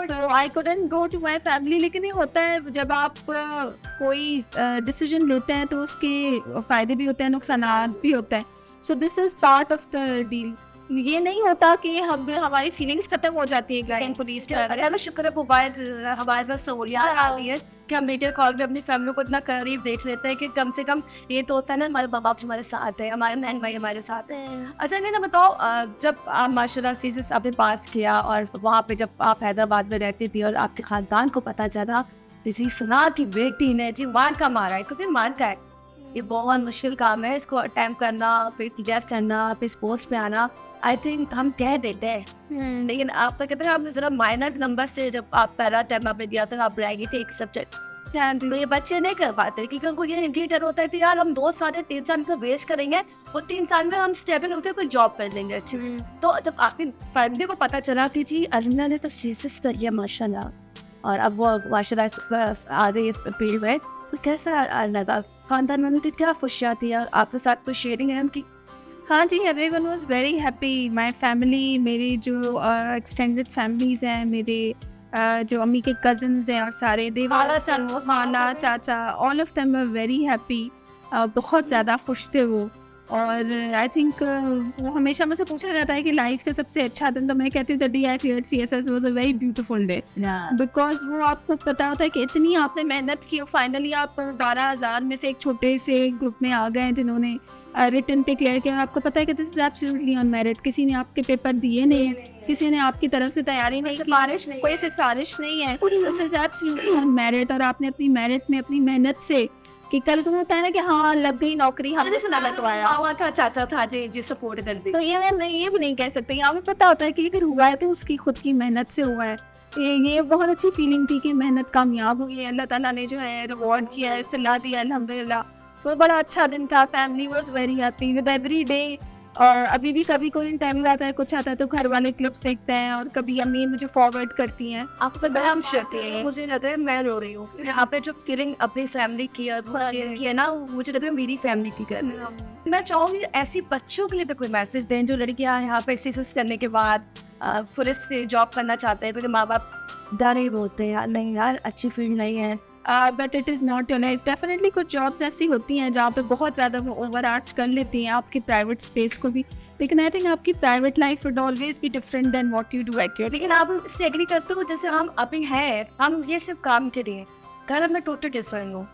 So I couldn't go to my family. लेकिन ये होता है जब आप कोई डिसीजन लेते हैं तो उसके फ़ायदे भी होते हैं, नुकसान भी होते हैं। So this is part of the deal. ये नहीं होता कि हमारी फीलिंग्स खत्म हो जाती है पुलिस पर। शुक्र है मोबाइल हमारे पास सहूलियात आ गई है कि हम वीडियो कॉल पे अपनी फैमिली को इतना करीब देख लेते हैं कि कम से कम ये तो होता है ना हमारे माँ बाप हमारे साथ है, हमारे बहन भाई हमारे साथ है। अच्छा नहीं ना बताओ, जब आप माशाल्लाह सीज़न आपने पास किया और वहाँ पे जब आप हैदराबाद में रहती थी और आपके ख़ानदान को पता चला जी फला की बेटी ने जी मार का मारा है, क्योंकि मार का है, ये बहुत मुश्किल काम है इसको अटेम्प्ट करना, फिर क्लियर करना, फिर स्पोर्ट्स में आना। आई थिंक हम कह देते हैं, लेकिन आप तो कहते हैं आपने जरा माइनर नंबर से जब आप पहला अटेम्प्ट आपने दिया था आप रह गई थे एक सब्जेक्ट, तो ये बच्चे नहीं कर पाते क्योंकि उनको ये इनकी डर होता है कि यार हम 2 साल 3 साल को वेस्ट करेंगे, वो 3 साल में हम स्टेबल होते कोई जॉब कर लेंगे अच्छी। तो जब आपकी फैमिली को पता चला कि जी अरुणा ने तो सीएसएस कर लिया माशाल्लाह, और अब वो माशाल्लाह आ गई इस फील्ड में, तो कैसा लगा? खानदान में तो क्या खुशियाँ थी? आपके साथ कोई शेयरिंग है उनकी? हाँ जी, everyone was very happy. My family, मेरी जो एक्सटेंडेड फैमिलीज हैं, मेरे जो अम्मी के कजन्स हैं और सारे खाला चाचा, all of them were very happy. बहुत ज़्यादा खुश थे वो। और आई थिंक वो हमेशा मुझसे पूछा जाता है कि लाइफ का सबसे अच्छा दिन, तो मैं कहती हूँ the day I cleared CSS was a very beautiful day, because वो आपको पता होता है कि इतनी आपने मेहनत की और फाइनली आप 12,000 में से एक छोटे से ग्रुप में आ गए जिन्होंने रिटन पे क्लियर किया। आपको पता है कि this is absolutely on merit, किसी ने आपके पेपर दिए नहीं, किसी ने आपकी तरफ से तैयारी नहीं की, कोई सिफारिश नहीं है, this is absolutely on merit. और आपने अपनी मेरिट में अपनी मेहनत से कि कल को होता है ना कि हाँ लग गई नौकरी, हमने सुना लगवाया था चाचा था जी सपोर्ट कर दी, तो ये भी नहीं कह सकते। यहाँ पे पता होता है कि अगर हुआ है तो उसकी खुद की मेहनत से हुआ है। ये बहुत अच्छी फीलिंग थी कि मेहनत कामयाब हुई है, अल्लाह ताला ने जो है रिवॉर्ड किया है, सलाह दिया, अल्हम्दुलिल्लाह। सो बड़ा अच्छा दिन था, family was very happy with every day. और अभी भी कभी कोई टाइम आता है, कुछ आता है तो घर वाले क्लिप्स देखते हैं और कभी अम्मी मुझे फॉरवर्ड करती हैं। आप पर बड़ा खुश रहती है, मुझे लग रहा है मैं रो रही हूँ। आपने जो फीलिंग अपनी फैमिली की है ना, मुझे लग रहा है मेरी फैमिली की कर रही है। मैं चाहूँगी ऐसी बच्चों के लिए भी कोई मैसेज दें जो लड़कियाँ यहाँ पे सीएसएस करने के बाद पुलिस से जॉब करना चाहते हैं, क्योंकि माँ बाप डर ही बोलते हैं यार नहीं यार अच्छी फील्ड नहीं है, but it is not your life. Definitely कुछ जॉब्स ऐसी होती हैं जहाँ पे बहुत ज़्यादा वो ओवर आर्ट्स कर लेती हैं आपकी प्राइवेट स्पेस को भी, लेकिन आई थिंक आपकी private life would always be different than what you do at your. लेकिन आप इससे एग्री करते हो जैसे हम अभी हैं, हम ये सिर्फ काम के लिए, घर मैं टोटल डिफरेंट हूँ,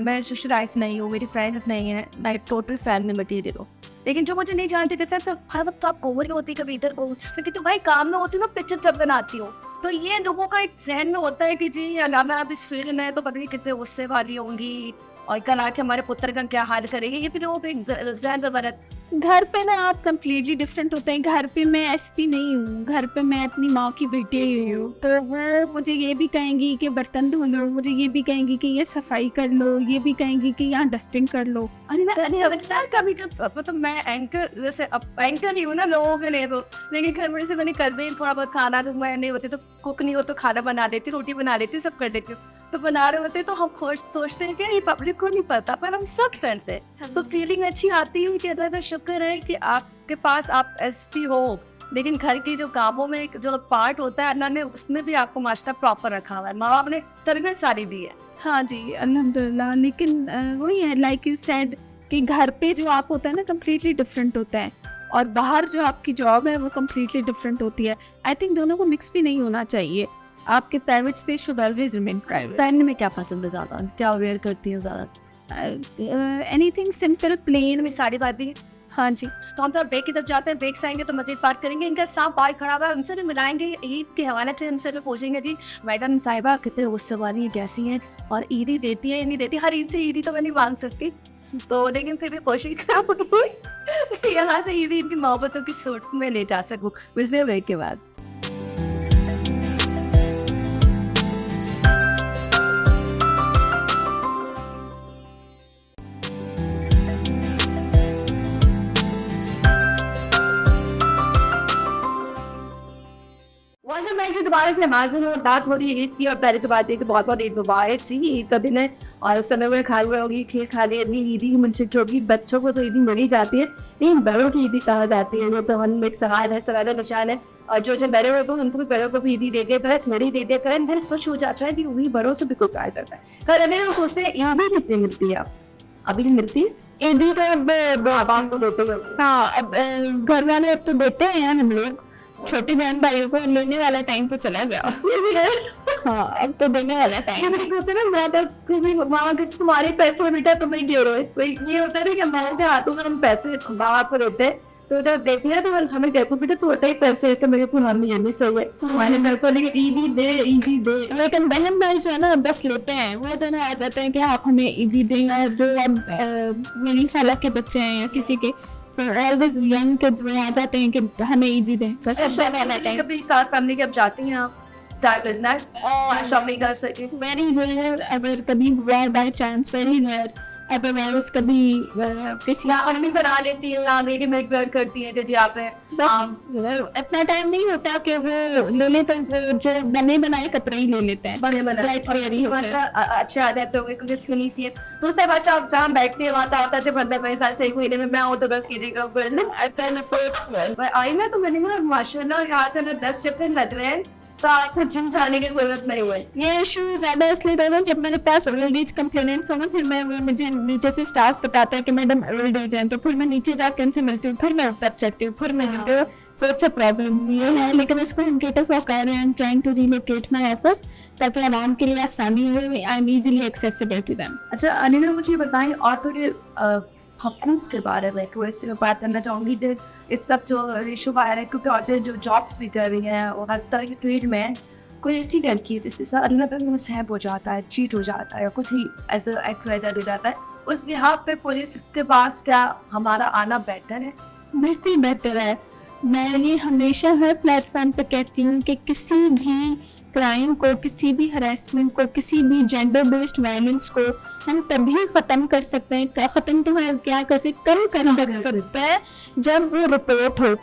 मैं सोशलाइज नहीं हूँ, मेरी फ्रेंड्स नहीं है, मैं टोटल फैमिली मटीरियल हूँ। लेकिन जो मुझे नहीं जानते थे तो हर वक्त आप ओवर होती कभी इधर को, क्योंकि तो भाई काम में होती हूँ ना पिक्चर सब बनाती हूँ, तो ये लोगों का एक जहन में होता है कि जी अगर मैं अब इस फील्ड में तो पता नहीं कितने गुस्से वाली होंगी और कल आके हमारे पुत्र का क्या हाल करेंगे, ये फिर वो एक जहन बरत। घर पे ना आप कम्प्लीटली डिफरेंट होते हैं। घर पे मैं एसपी नहीं हूँ, घर पे मैं अपनी माँ की बेटी हूँ, तो वो मुझे ये भी कहेंगी कि बर्तन धो लो, मुझे ये भी कहेंगी कि ये सफाई कर लो, ये भी कहेंगी कि यहाँ डस्टिंग कर लो। कभी मतलब मैं एंकर जैसे एंकर ही हूँ ना लोगों के लिए, तो लेकिन घर में से मैंने कर भी थोड़ा बहुत खाना, तो मैं नहीं होती तो कुक नहीं हो तो खाना बना देती, रोटी बना देती, सब कर देती हूँ। तो बना रहे होते तो हम सोचते हैं कि ये पब्लिक को नहीं पता, पर हम सब करते हैं, तो फीलिंग अच्छी आती है कि अल्लाह शुक्र है कि आपके पास आप एसपी हो। लेकिन घर के जो कामों में जो पार्ट होता है अल्लाह ने उसमें भी आपको मास्टर प्रॉपर रखा हुआ है, माँ बाप ने तरबियत सारी दी है। हाँ जी अल्हम्दुलिल्लाह। लेकिन वही है लाइक यू सेड कि घर पे जो आप होता है ना कम्प्लीटली डिफरेंट होता है, और बाहर जो आपकी जॉब है वो कम्प्लीटली डिफरेंट होती है। आई थिंक दोनों को मिक्स भी नहीं होना चाहिए। आपके private space should always remain private. पहनने में क्या पसंद है ज़्यादा, क्या वेयर करती है ज़्यादा? Anything simple plain. में साड़ी बाती है। हाँ जी। तो हम तो ब्रेक की तरफ जाते हैं, ब्रेक से आएंगे तो मजीद बात करेंगे। इनका साफ बाल खड़ा हुआ है, उनसे भी मिलाएंगे, ईद के हवाले से उनसे भी पूछेंगे जी मैडम साहिबा कितने गुस्से वाली कैसी हैं और ईदी देती है या नहीं देती। हर ईद से ईदी तो मैं नहीं मांग सकती, तो लेकिन फिर भी कोशिश करूँगी यहाँ से ईदी इनकी मोहब्बतों की सूट में ले जा सकूँ। मिलते हैं ब्रेक के बाद। दोबारा से माजून और बात हो रही है ईद की, और पहले तो बात है कि बहुत बहुत ईद मुबारक जी, ईद का दिन है और उस समय में खाए हुए होगी, खीर खा ली, इतनी ईदी की मुझसे क्योंकि बच्चों को तो ईदी मिली जाती है, लेकिन बड़ों की ईदी कहा जाती है, वो तो हम एक सवाल है, सवाल निशान है। और जो बड़े हुए को उनको भी बड़ों को भी ईदी दे दिया करें, थोड़ी दे दिया करें, फिर खुश हो जाता है कि वही बड़ों से भी कोई प्यार करता है। कल अभी वो सोचते हैं ईदी कितनी मिलती है, अभी नहीं मिलती ईदी तो अब को देते हैं। हाँ अब घर वाले अब तो देते हैं हम लोग, छोटी बहन भाइयों को लेने वाला टाइम तो चला गया। हाँ अब तो देने वाला टाइम होता है ना, मैं तो माँ के तुम्हारे पैसे में बेटा तुम्हें दे रहे हो, ये होता है ना कि हमारे हाथों में हम पैसे माँ बाप को देते हैं, तो जब देखिए तो हमें देखो बेटा थोड़ा ही पैसे तो मेरे को मम्मी ये भी सही है मैंने मेरे को लेके ईदी दे लेकिन बहन भाई जो है ना बस लेते हैं, वो तो ना आ जाते हैं कि आप हमें ईदी दें, और जो अब मेरी खाला के बच्चे हैं या किसी के, so all these young kids वो आ जाते हैं कि हमें ईदी दें, बस ऐसा रहना है। कभी साथ फैमिली के अब जाती हैं आप टाइम मिलना है शॉपिंग कर सके वेरी रेयर, अगर कभी हुआ by chance, very rare, otherwise कभी किसी या मम्मी बना लेती है या रेडीमेड वेयर करती है जो आप बस इतना टाइम नहीं होता कि वो ले लेते हैं, जो बने बनाए कपड़े ही ले लेते हैं, बने बनाए अच्छे आदत हो गए क्योंकि स्किनी सी है तो उससे बच्चा आप जहाँ बैठते हैं वहाँ आता थे 15-20 साल से एक महीने में मैं हूँ तो 10 kg का कर आई ना तो मैंने बोला माशाल्लाह यहाँ से ना 10 चक्कर लग रहे हैं तो आपको जिम जाने की जरूरत नहीं हुई। ये इशू ज्यादा इसलिए था ना जब मेरे पास ओल्ड एज कंप्लेनेंट्स हो ना, फिर मैं मुझे नीचे से स्टाफ बताता है कि मैडम ओल्ड एज है, तो फिर मैं नीचे जाकर उनसे मिलती हूँ, फिर मैं ऊपर चढ़ती हूँ, फिर मैं मिलती हूँ, सो इट्स अ प्रॉब्लम ये है। लेकिन इसको हम गेट ऑफ कर रहे हैं, trying to relocate my office ताकि आराम के लिए आसानी हो, I am easily accessible to them. अच्छा अनिला मुझे बताएं और थोड़े हकूक के बारे में तो इससे बात करना चाहूँगी कि इस वक्त जो रेशो आ रहा है क्योंकि औरतें जो जॉब्स भी कर रही हैं और हर तरह की फील्ड में कोई ऐसी लड़की है जिसके साथ अल्लाह पर मुसहब हो जाता है, चीट हो जाता है या कुछ ही ऐसा एक्सवाइजेड हो जाता है, उस बिहाफ पे पुलिस के पास क्या हमारा आना बेहतर है? बिल्कुल बेहतर है। मैं ये हमेशा हर प्लेटफॉर्म पे कहती हूँ कि किसी भी क्राइम को, किसी भी हरासमेंट को, किसी भी जेंडर बेस्ड वायलेंस को हम तभी ख़त्म कर सकते हैं, ख़त्म तो है क्या कर सकते, कम कर सकते हैं जब वो रिपोर्ट हो।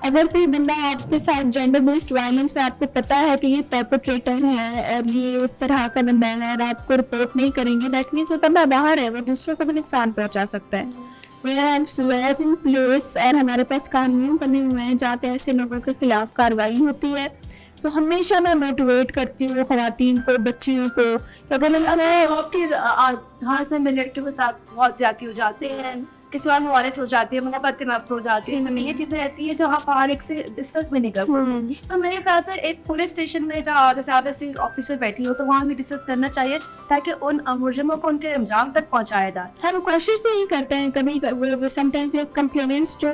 अगर कोई बंदा आपके साथ जेंडर बेस्ड वायलेंस में आपको पता है कि ये परपेट्रेटर है और ये उस तरह का बंदा है और आपको रिपोर्ट नहीं करेंगे, दैट मीन्स वो बंदा बाहर है, वो दूसरों को भी नुकसान पहुंचा सकता है। इन प्लेस और हमारे पास कानून बने हुए हैं जहाँ पे ऐसे लोगों के खिलाफ कार्रवाई होती है। सो हमेशा मैं मोटिवेट करती हूँ खवातीन को, बच्चियों को, अगर जहाँ से मैं लड़कियों के साथ बहुत ज्यादा हो जाते हैं, किसी और वायलेंस हो जाती है, मोहब्बत हो जाती है, ये चीजें ऐसी है जो आप बाहर एक से डिस्कस भी नहीं कर सकते। तो मेरे ख्याल से एक पुलिस स्टेशन में जहाँ जैसे आप ऐसे ऑफिसर बैठी हो तो वहाँ भी डिस्कस करना चाहिए ताकि उन मुजरिमों को उनके अंजाम तक पहुँचाया जा सके। हम कोशिश भी नहीं करते हैं कभी, समटाइम्स कंप्लेनेंट्स जो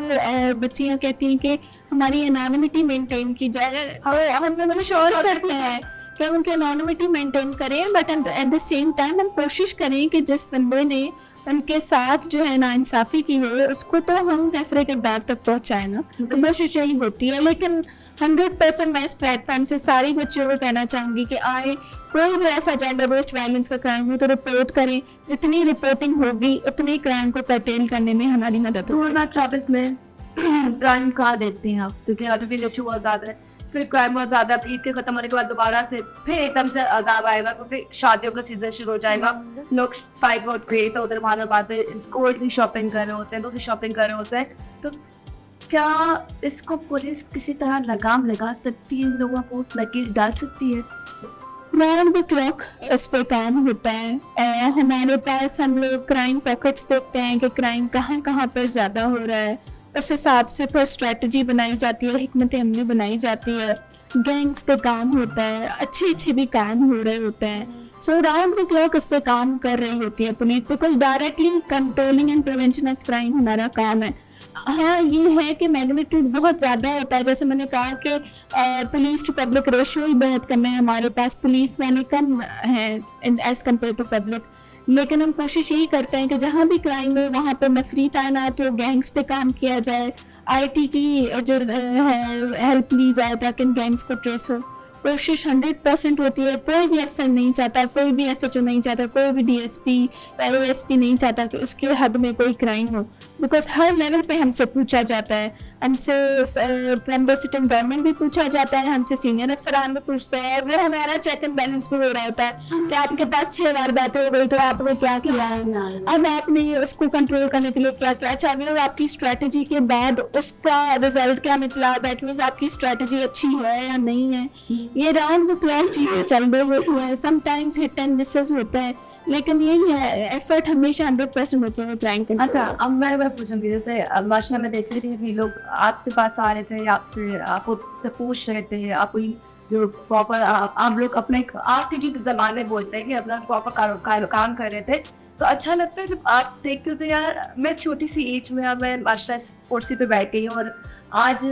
बच्चियाँ कहती हैं कि हमारी एनोनिमिटी मेंटेन की जाए, हम श्योर करते हैं कि हम उनकी एनोनिमिटी मेंटेन करें, but at the same time हम कोशिश करें कि जिस बंदे ने उनके साथ जो है ना इंसाफी की हो उसको तो हम कैफरे किरदार तक पहुंचाए ना, तो कोशिश यही होती है। लेकिन 100% मैं इस प्लेटफॉर्म से सारी बच्चियों को कहना चाहूँगी कि आए कोई भी ऐसा जेंडर बेस्ड वायलेंस का क्राइम हो तो रिपोर्ट करें, जितनी रिपोर्टिंग होगी उतनी क्राइम को कर्टेल करने में हमारी मदद होगी। 2024 में क्राइम कहाँ देखते हैं आप, क्योंकि अभी भी जो बहुत ज्यादा है, फिर क्राइम बहुत ज्यादा, ईद के खत्म होने के बाद दोबारा से फिर एकदम से अजाब आएगा क्योंकि शादियों का सीजन शुरू हो जाएगा, लोग स्पाइक आउट क्रिएट तो उधर वहां बात है, कोर्ट की शॉपिंग कर रहे होते हैं, दूसरी शॉपिंग कर रहे होते हैं, तो क्या इसको पुलिस किसी तरह लगाम लगा सकती है, लोगों को लकीर डाल सकती है? राउंड द क्लॉक इस पर काम होता है। हमारे पास हम लोग क्राइम पॉकेट्स देखते हैं कि क्राइम कहाँ कहाँ पर ज़्यादा हो रहा है, उस हिसाब से फिर स्ट्रेटजी बनाई जाती है, हिकमत अमली बनाई जाती है, गैंग्स पे काम होता है, अच्छे भी काम हो रहे होते हैं। सो राउंड द क्लॉक इस पे काम कर रही होती है police, because directly controlling and prevention of crime हमारा काम है। हाँ ये है कि मैग्नीट्यूड बहुत ज़्यादा होता है, जैसे मैंने कहा कि पुलिस टू पब्लिक रेशियो ही बहुत कम है, हमारे पास पुलिस वाले कम हैं एज कम्पेयर टू पब्लिक, लेकिन हम कोशिश यही करते हैं कि जहाँ भी क्राइम हो वहाँ पर नफरी तैनात हो, गैंग्स पे काम किया जाए, IT की जो हेल्प ली जाए ताकि इन गैंग्स को ट्रेस हो। कोशिश 100% होती है, कोई भी अफसर नहीं चाहता, कोई भी SHO नहीं चाहता, कोई भी DSP ASP नहीं चाहता कि उसके हद में कोई क्राइम हो, बिकॉज हर लेवल पे हमसे पूछा जाता है, हमसे फ्रॉम द सिटिंग गवर्नमेंट भी पूछा जाता है, हमसे सीनियर अफसरान भी पूछते हैं, वो हमारा चेक एंड बैलेंस भी हो रहा होता है कि आपके पास 6 वारदातें हो गई तो आपने क्या किया है, अब आपने उसको कंट्रोल करने के लिए क्या किया, अच्छा अगर आपकी स्ट्रेटजी के बाद उसका रिजल्ट क्या निकला, दैट मीन्स आपकी स्ट्रेटजी अच्छी है या नहीं है। ये राउंड द क्लॉक चीजें चल रही होती है, समटाइम्स हिट एंड मिसेस होता है, लेकिन यही है एफर्ट हमेशा 100% होता है क्राइम करने। अच्छा अब मैं पूछूंगी, जैसे माशा में देखते थे कि लोग आपके पास आ रहे थे, आपसे आपसे पूछ रहे थे, आप जो प्रॉपर आप लोग अपने आपके जो जमाने बोलते हैं कि अपना प्रॉपर काम कर रहे थे, तो अच्छा लगता है जब आप देखते हो तो यार मैं छोटी सी एज में अब मैं माशाल्लाह कुर्सी पे बैठ गई हूँ और आज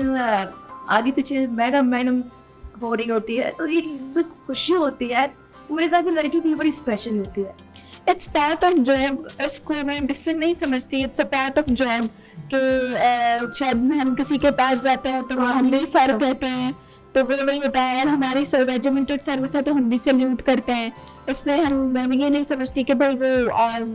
आगे पीछे मैडम मैडम हो रही होती है, तो ये जो खुशी होती है मेरे ख्याल से लड़कियों के लिए बड़ी स्पेशल होती है। इट्स पार्ट ऑफ जॉब, इसको मैं डिफरेंट नहीं समझती, it's a part of job कि शायद हम किसी के पास जाते हैं तो हम भी सर कहते हैं, तो वो वही होता है यार हमारी रेजिमेंटेड सर्विस है तो हम भी सैल्यूट करते हैं। इसमें मैं ये नहीं समझती कि भाई वो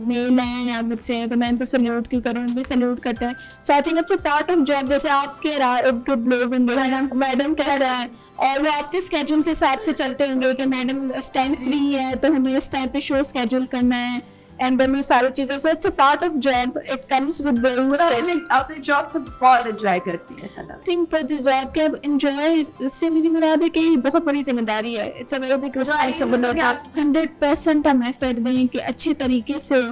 मेल है या मुझसे है तो मैं इनको सैल्यूट क्यों करूँ, हम भी सैल्यूट करते हैं। So I think it's a part of job. जैसे आप कह रहा है गुड लोग मैडम कह रहा है और वो आपके स्केड्यूल के हिसाब से चलते होंगे कि मैडम इस टाइम फ्री है तो हमें इस टाइम पे शो स्केड्यूल करना है एंड देन ये सारी चीजें। So it's a part of job, it comes with आपने जॉब तो बहुत एंजॉय करती है। आई थिंक दिस जॉब के एंजॉय इससे मुझे मुराद है कि बहुत बड़ी जिम्मेदारी है। It's a very big responsibility. 100% हम एफर्ट दें कि अच्छे तरीके से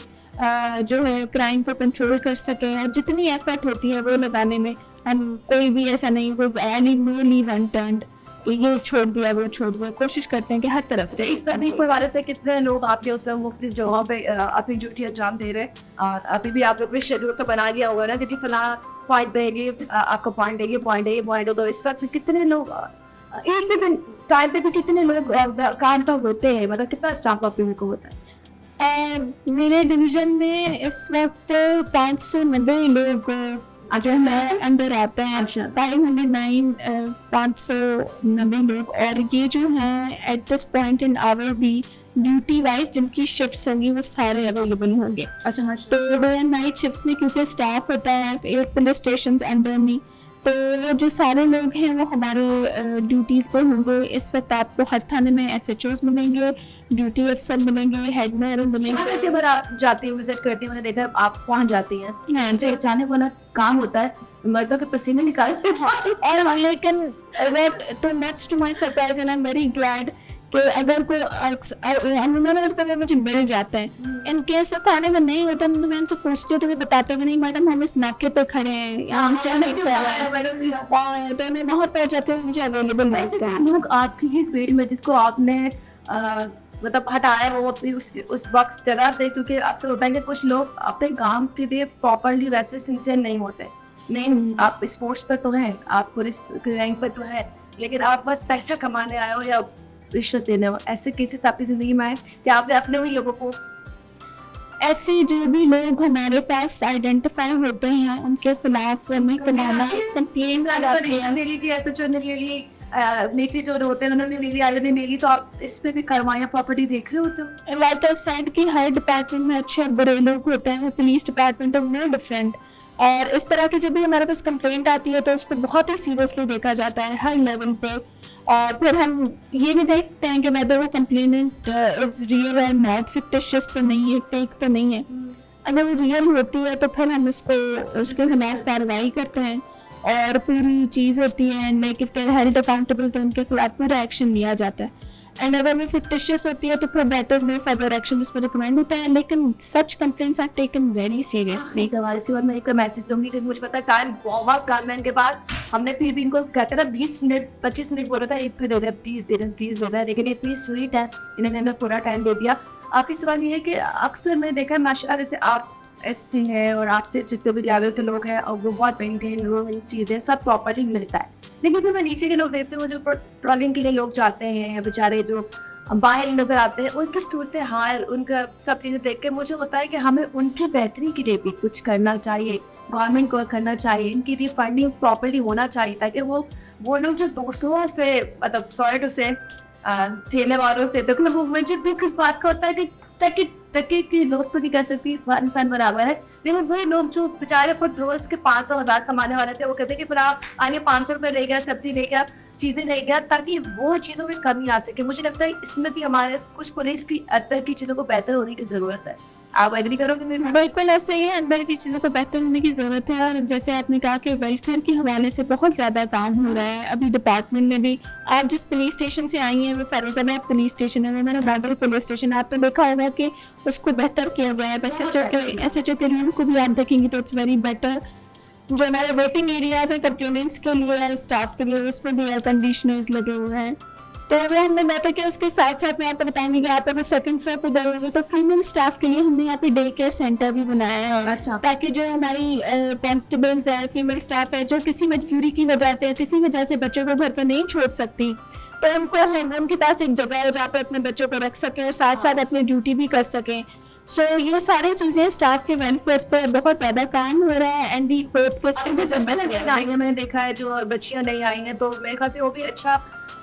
जो है क्राइम को कंट्रोल कर सकें और जितनी एफर्ट होती है वो लगाने में हम कोई भी ऐसा नहीं कोई एनी नो लीव अनटर्न्ड ये छोड़ दिया वो छोड़ दिया, कोशिश करते हैं कि हर तरफ से। इस तरह के हवाले से कितने लोग आपके उस मुख्तलिफ जगहों पे अपनी ड्यूटी अंजाम दे रहे हैं और अभी भी आप लोग ने शेड्यूल तो बना लिया होगा ना कि जी फला पॉइंट देंगे आपको पॉइंट देंगे पॉइंट हो, तो इस वक्त कितने लोग एक दिन टाइम पे भी कितने लोग काम पर होते हैं, मतलब कितना स्टाफ आप लोगों को होता है? मेरे डिवीजन में इस वक्त 590 लोग जो मैं अंडर आते हैं, 509 590 लोग, और ये जो है at this point in our भी ड्यूटी वाइज जिनकी शिफ्ट्स होंगी वो सारे अवेलेबल होंगे। अच्छा, तो नाइट शिफ्ट्स में क्योंकि स्टाफ होता है 8 पुलिस स्टेशन अंडर मी, तो वो जो सारे लोग हैं वो हमारे ड्यूटीज़ पर होंगे। इस वक्त आपको हर थाने में SHOs मिलेंगे, ड्यूटी अफसर मिलेंगे, हेड मेयर मिलेंगे। कैसे बार आप जाती हैं विजिट करती हैं, मैंने देखा आप पहुंच जाती हैं। हाँ जी, अचानक वाला काम होता है, मर्दों के पसीने निकालते हैं और लेकिन too much to my surprise and I am very glad कि अगर कोई तो मुझे मिल जाता है। इन केस वो थाने में नहीं होता तो मैं उनसे पूछती हूँ तो वो बताते भी नहीं मैडम हम इस नाके पे खड़े हैं या हम चल नहीं पा रहे हैं, तो मैं वहाँ पे जाती हूँ मुझे अवेलेबल मिलता है। लोग आपकी ही फील्ड में जिसको आपने मतलब हटाया वो अपनी उस वक्त जगह से, क्योंकि अक्सर होता है कि कुछ लोग अपने काम के लिए प्रॉपरली वैसे सिंसियर नहीं होते। नहीं, आप स्पोर्ट्स पर तो हैं, आप पुलिस रैंक पर तो है, लेकिन आप बस पैसा कमाने आए हो या रिश्वत देने हो। ऐसे केसेस आपकी जिंदगी में आए कि आपने अपने ही लोगों को ऐसे जो भी लोग हमारे पास आइडेंटिफाई होते हैं उनके खिलाफ हमें कंप्लेन लगाते हैं। नीचे जो होते हैं उन्होंने ले ली, आगे ने ले ली, तो आप इस पे भी कार्रवाई प्रॉपर्टी देख रहे होते हो। लाइक आई सेड कि हर डिपार्टमेंट में अच्छे बुरे लोग होते हैं, police department of no different, और इस तरह की जब भी हमारे पास कंप्लेंट आती है तो उसको बहुत ही सीरियसली देखा जाता है हर लेवल पे। और फिर हम ये भी देखते हैं कि वेदर वो कंप्लेनेंट इज रियल और नॉट फिक्टिशियस तो नहीं है, फेक तो नहीं है। अगर वो रियल होती है तो फिर हम उसके खिलाफ कार्रवाई करते हैं और पूरी चीज़ होती है like if they held accountable तो उनके खिलाफ पूरा एक्शन लिया जाता है। एंड अगर वो फिक्टिशियस होती है तो फिर that is no further action उस पर रिकमेंड होता है, लेकिन such complaints are taken very seriously. हमारे से मैं एक मैसेज दूंगी कि मुझे पता है काम बहुत काम है इनके पास, हमने फिर भी इनको कहते ना 20 मिनट 25 मिनट बोला था, एक फिर हो गया प्लीज दे रहे हैं, लेकिन इतनी स्वीट है इन्होंने हमें पूरा टाइम दे दिया। आपकी सवाल ये है कि अक्सर मैंने देखा है माशाल्लाह जैसे आप एसपी है और आपसे जितने भी लेवल के लोग हैं और वो बहुत मेंटेन चीज़ें सब प्रॉपर्ली मिलता है, लेकिन जब मैं नीचे के लोग देखते हैं जो पेट्रोलिंग के लिए लोग जाते हैं बेचारे जो बाहर नजर आते हैं उनकी सूरत हाल उनका सब चीज़ें देख के मुझे होता है कि हमें उनकी बेहतरी के लिए भी कुछ करना चाहिए, गवर्नमेंट को करना चाहिए, इनकी भी फंडिंग प्रॉपर्ली होना चाहिए ताकि वो लोग जो दूसरों से मतलब सॉरी से ठेले वालों से तो वो मुझे दुख इस बात का होता है कि तक कि लोग तो नहीं कर सकती इंसान बराबर है, लेकिन वही लोग जो बेचारे खुद रोज के 500,000 कमाने वाले थे वो कहते कि फिर आप आगे 500 रुपये ले गया, सब्जी ले गया, चीजें ले गया, ताकि वो चीजों में कमी आ सके। मुझे लगता है इसमें भी हमारे कुछ पुलिस की अंदर की चीजों को बेहतर होने की जरूरत है। आप एग्री करोगे? बिल्कुल ऐसे ही अंदर की चीज़ों को बेहतर होने की ज़रूरत है। और जैसे आपने कहा कि वेलफेयर के हवाले से बहुत ज़्यादा काम हो रहा है अभी डिपार्टमेंट में भी। आप जिस पुलिस स्टेशन से आई हैं वो फैरोजाबाद पुलिस स्टेशन है, वो मेरा बाडर पुलिस स्टेशन, आपने देखा होगा कि उसको बेहतर किया हुआ है। SHO के रूम को भी आप देखेंगे तो इट्स वेरी बेटर। जो हमारे वेटिंग एरियाज हैं कंप्लेंट्स के लिए स्टाफ के लिए उसमें भी एयर कंडीशनर्स लगे हुए हैं। तो अगर हमने बेहतर किया, उसके साथ साथ मैं आपको बताऊंगी कि यहाँ पे मैं सेकंड फ्लोर पे गई हूँ तो फीमेल स्टाफ के लिए हमने यहाँ पे डे केयर सेंटर भी बनाया है। अच्छा। ताकि जो हमारी कांस्टेबल्स है, फीमेल स्टाफ है, जो किसी मजबूरी की वजह से, किसी वजह से बच्चों को घर पर नहीं छोड़ सकती, तो उनको उनके पास एक जगह है जहाँ पे अपने बच्चों को रख सकें और साथ साथ अपनी ड्यूटी भी कर सकें। सो ये सारी चीज़ें स्टाफ के वेलफेयर पर बहुत ज़्यादा काम हो रहा है। एंड दी होप मैंने देखा है जो बच्चियां नहीं आई हैं, तो मेरे ख्याल से वो भी अच्छा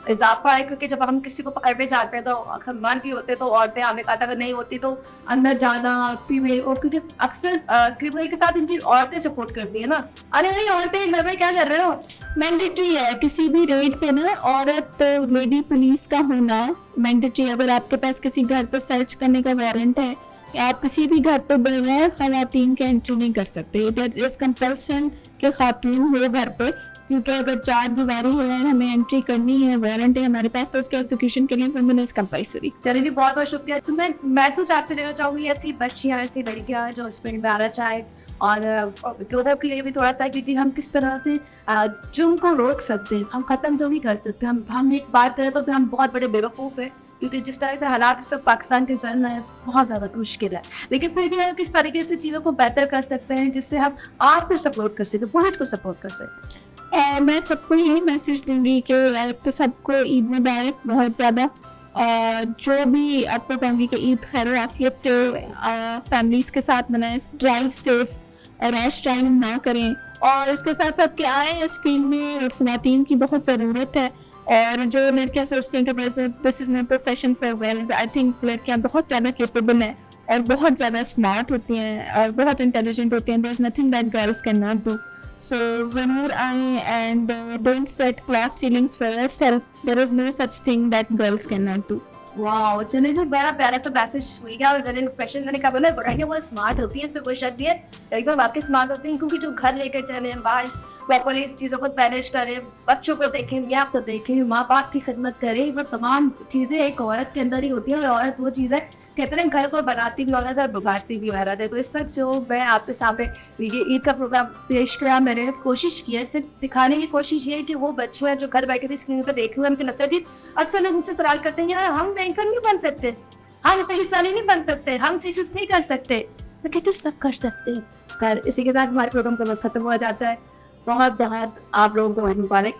इजाफा है, क्योंकि जब हम किसी को पकड़ने जाते हैं तो अगर मर्द भी होते तो औरतें हमें कहा था, अगर नहीं होती तो अंदर जाना फीमेल, और क्योंकि अक्सर क्रिमिनल के साथ इनकी औरतें सपोर्ट करती है ना। अरे नहीं, औरतें घर में क्या कर रहे हो? मैंडेटरी है किसी भी रेड पे ना औरत लेडी पुलिस का होना मैंडेटरी। अगर आपके पास किसी घर पर सर्च करने का वारंट है या आप किसी भी घर पर बगैर खवातीन के एंट्री नहीं कर सकते। दैट इज कंपल्सन के खातून हो घर पे, क्योंकि अगर 4 दीवारी है, हमें एंट्री करनी है, वारंट है हमारे पास, तो उसके एग्जीक्यूशन के लिए वुमेन इज कंपल्सरी। चलिए जी, बहुत बहुत शुक्रिया। तो मैं मैसेज आपसे देना चाहूँगी, ऐसी बच्चियाँ, ऐसी लड़कियाँ जो इस फील्ड में आना चाहे, और लोगों के लिए भी थोड़ा सा कि हम किस तरह से जुर्म को रोक सकते हैं। हम खत्म तो नहीं कर सकते, हम एक बात करें तो फिर हम बहुत बड़े बेवकूफ़ हैं, क्योंकि जिस तरह के हालात सब पाकिस्तान के चल रहे हैं बहुत ज़्यादा मुश्किल है। लेकिन फिर भी हम किस तरीके से चीज़ों को बेहतर कर सकते हैं जिससे हम आपको सपोर्ट कर सकें, पुलिस को सपोर्ट कर सकें। मैं सबको यही मैसेज दूंगी कि तो सबको ईद मुबारक बहुत ज़्यादा। जो भी आपको कहूँगी कि ईद खैर आफियत से फैमिलीज़ के साथ मनाएं, ड्राइव सेफ और रैश ड्राइविंग ना करें, और इसके साथ साथ कि आए इस फील्ड में ख़वातीन की बहुत ज़रूरत है। और जो लड़कियाँ सोचती हैं कि this is my profession for girls, I think लड़कियाँ बहुत ज़्यादा केपेबल हैं और बहुत ज़्यादा स्मार्ट होती हैं और बहुत इंटेलिजेंट होती हैं। There is nothing that girls can not do. So ज़रूर आएँ and don't set glass ceilings for yourself. There is no such thing that girls can not do. Wow, चलिए जो बड़ा प्यारा सा मैसेज हुई है। और जनरल क्वेश्चन मैंने कहा बोला, लड़कियां बहुत स्मार्ट होती हैं, इसमें कोई शक नहीं है, लड़कियां वाकई स्मार्ट होती हैं, क्योंकि जो घर लेकर चले बाहर प्रॉपर्ली इस चीज़ों को मैनेज करें, बच्चों को देखें, या को देखें, माँ बाप की खिदमत करें, वो तमाम चीज़ें एक औरत के अंदर ही होती हैं। और औरत वो चीज़ है, कहते हैं घर को बनाती भी औरत है और बिगाड़ती भी औरत है। तो इस सच जो मैं आपके सामने ये ईद का प्रोग्राम पेश किया, मैंने कोशिश की है सिर्फ दिखाने की कोशिश ये है कि वो बच्चे हैं जो घर बैठे थे स्क्रीन पर देख रहे हैं, उनके नजर जी अक्सर लोग मुझसे सवाल करते हैं, यार हम बैंकर नहीं बन सकते, हम पुलिस वाले नहीं बन सकते, हम सीसीस नहीं कर सकते। तो कहते सब कर सकते हैं। कर इसी के साथ हमारे प्रोग्राम का वक्त खत्म हो जाता है। बहुत बहुत आप लोगों को मुबारक।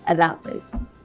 अल्लाह हाफ़िज़।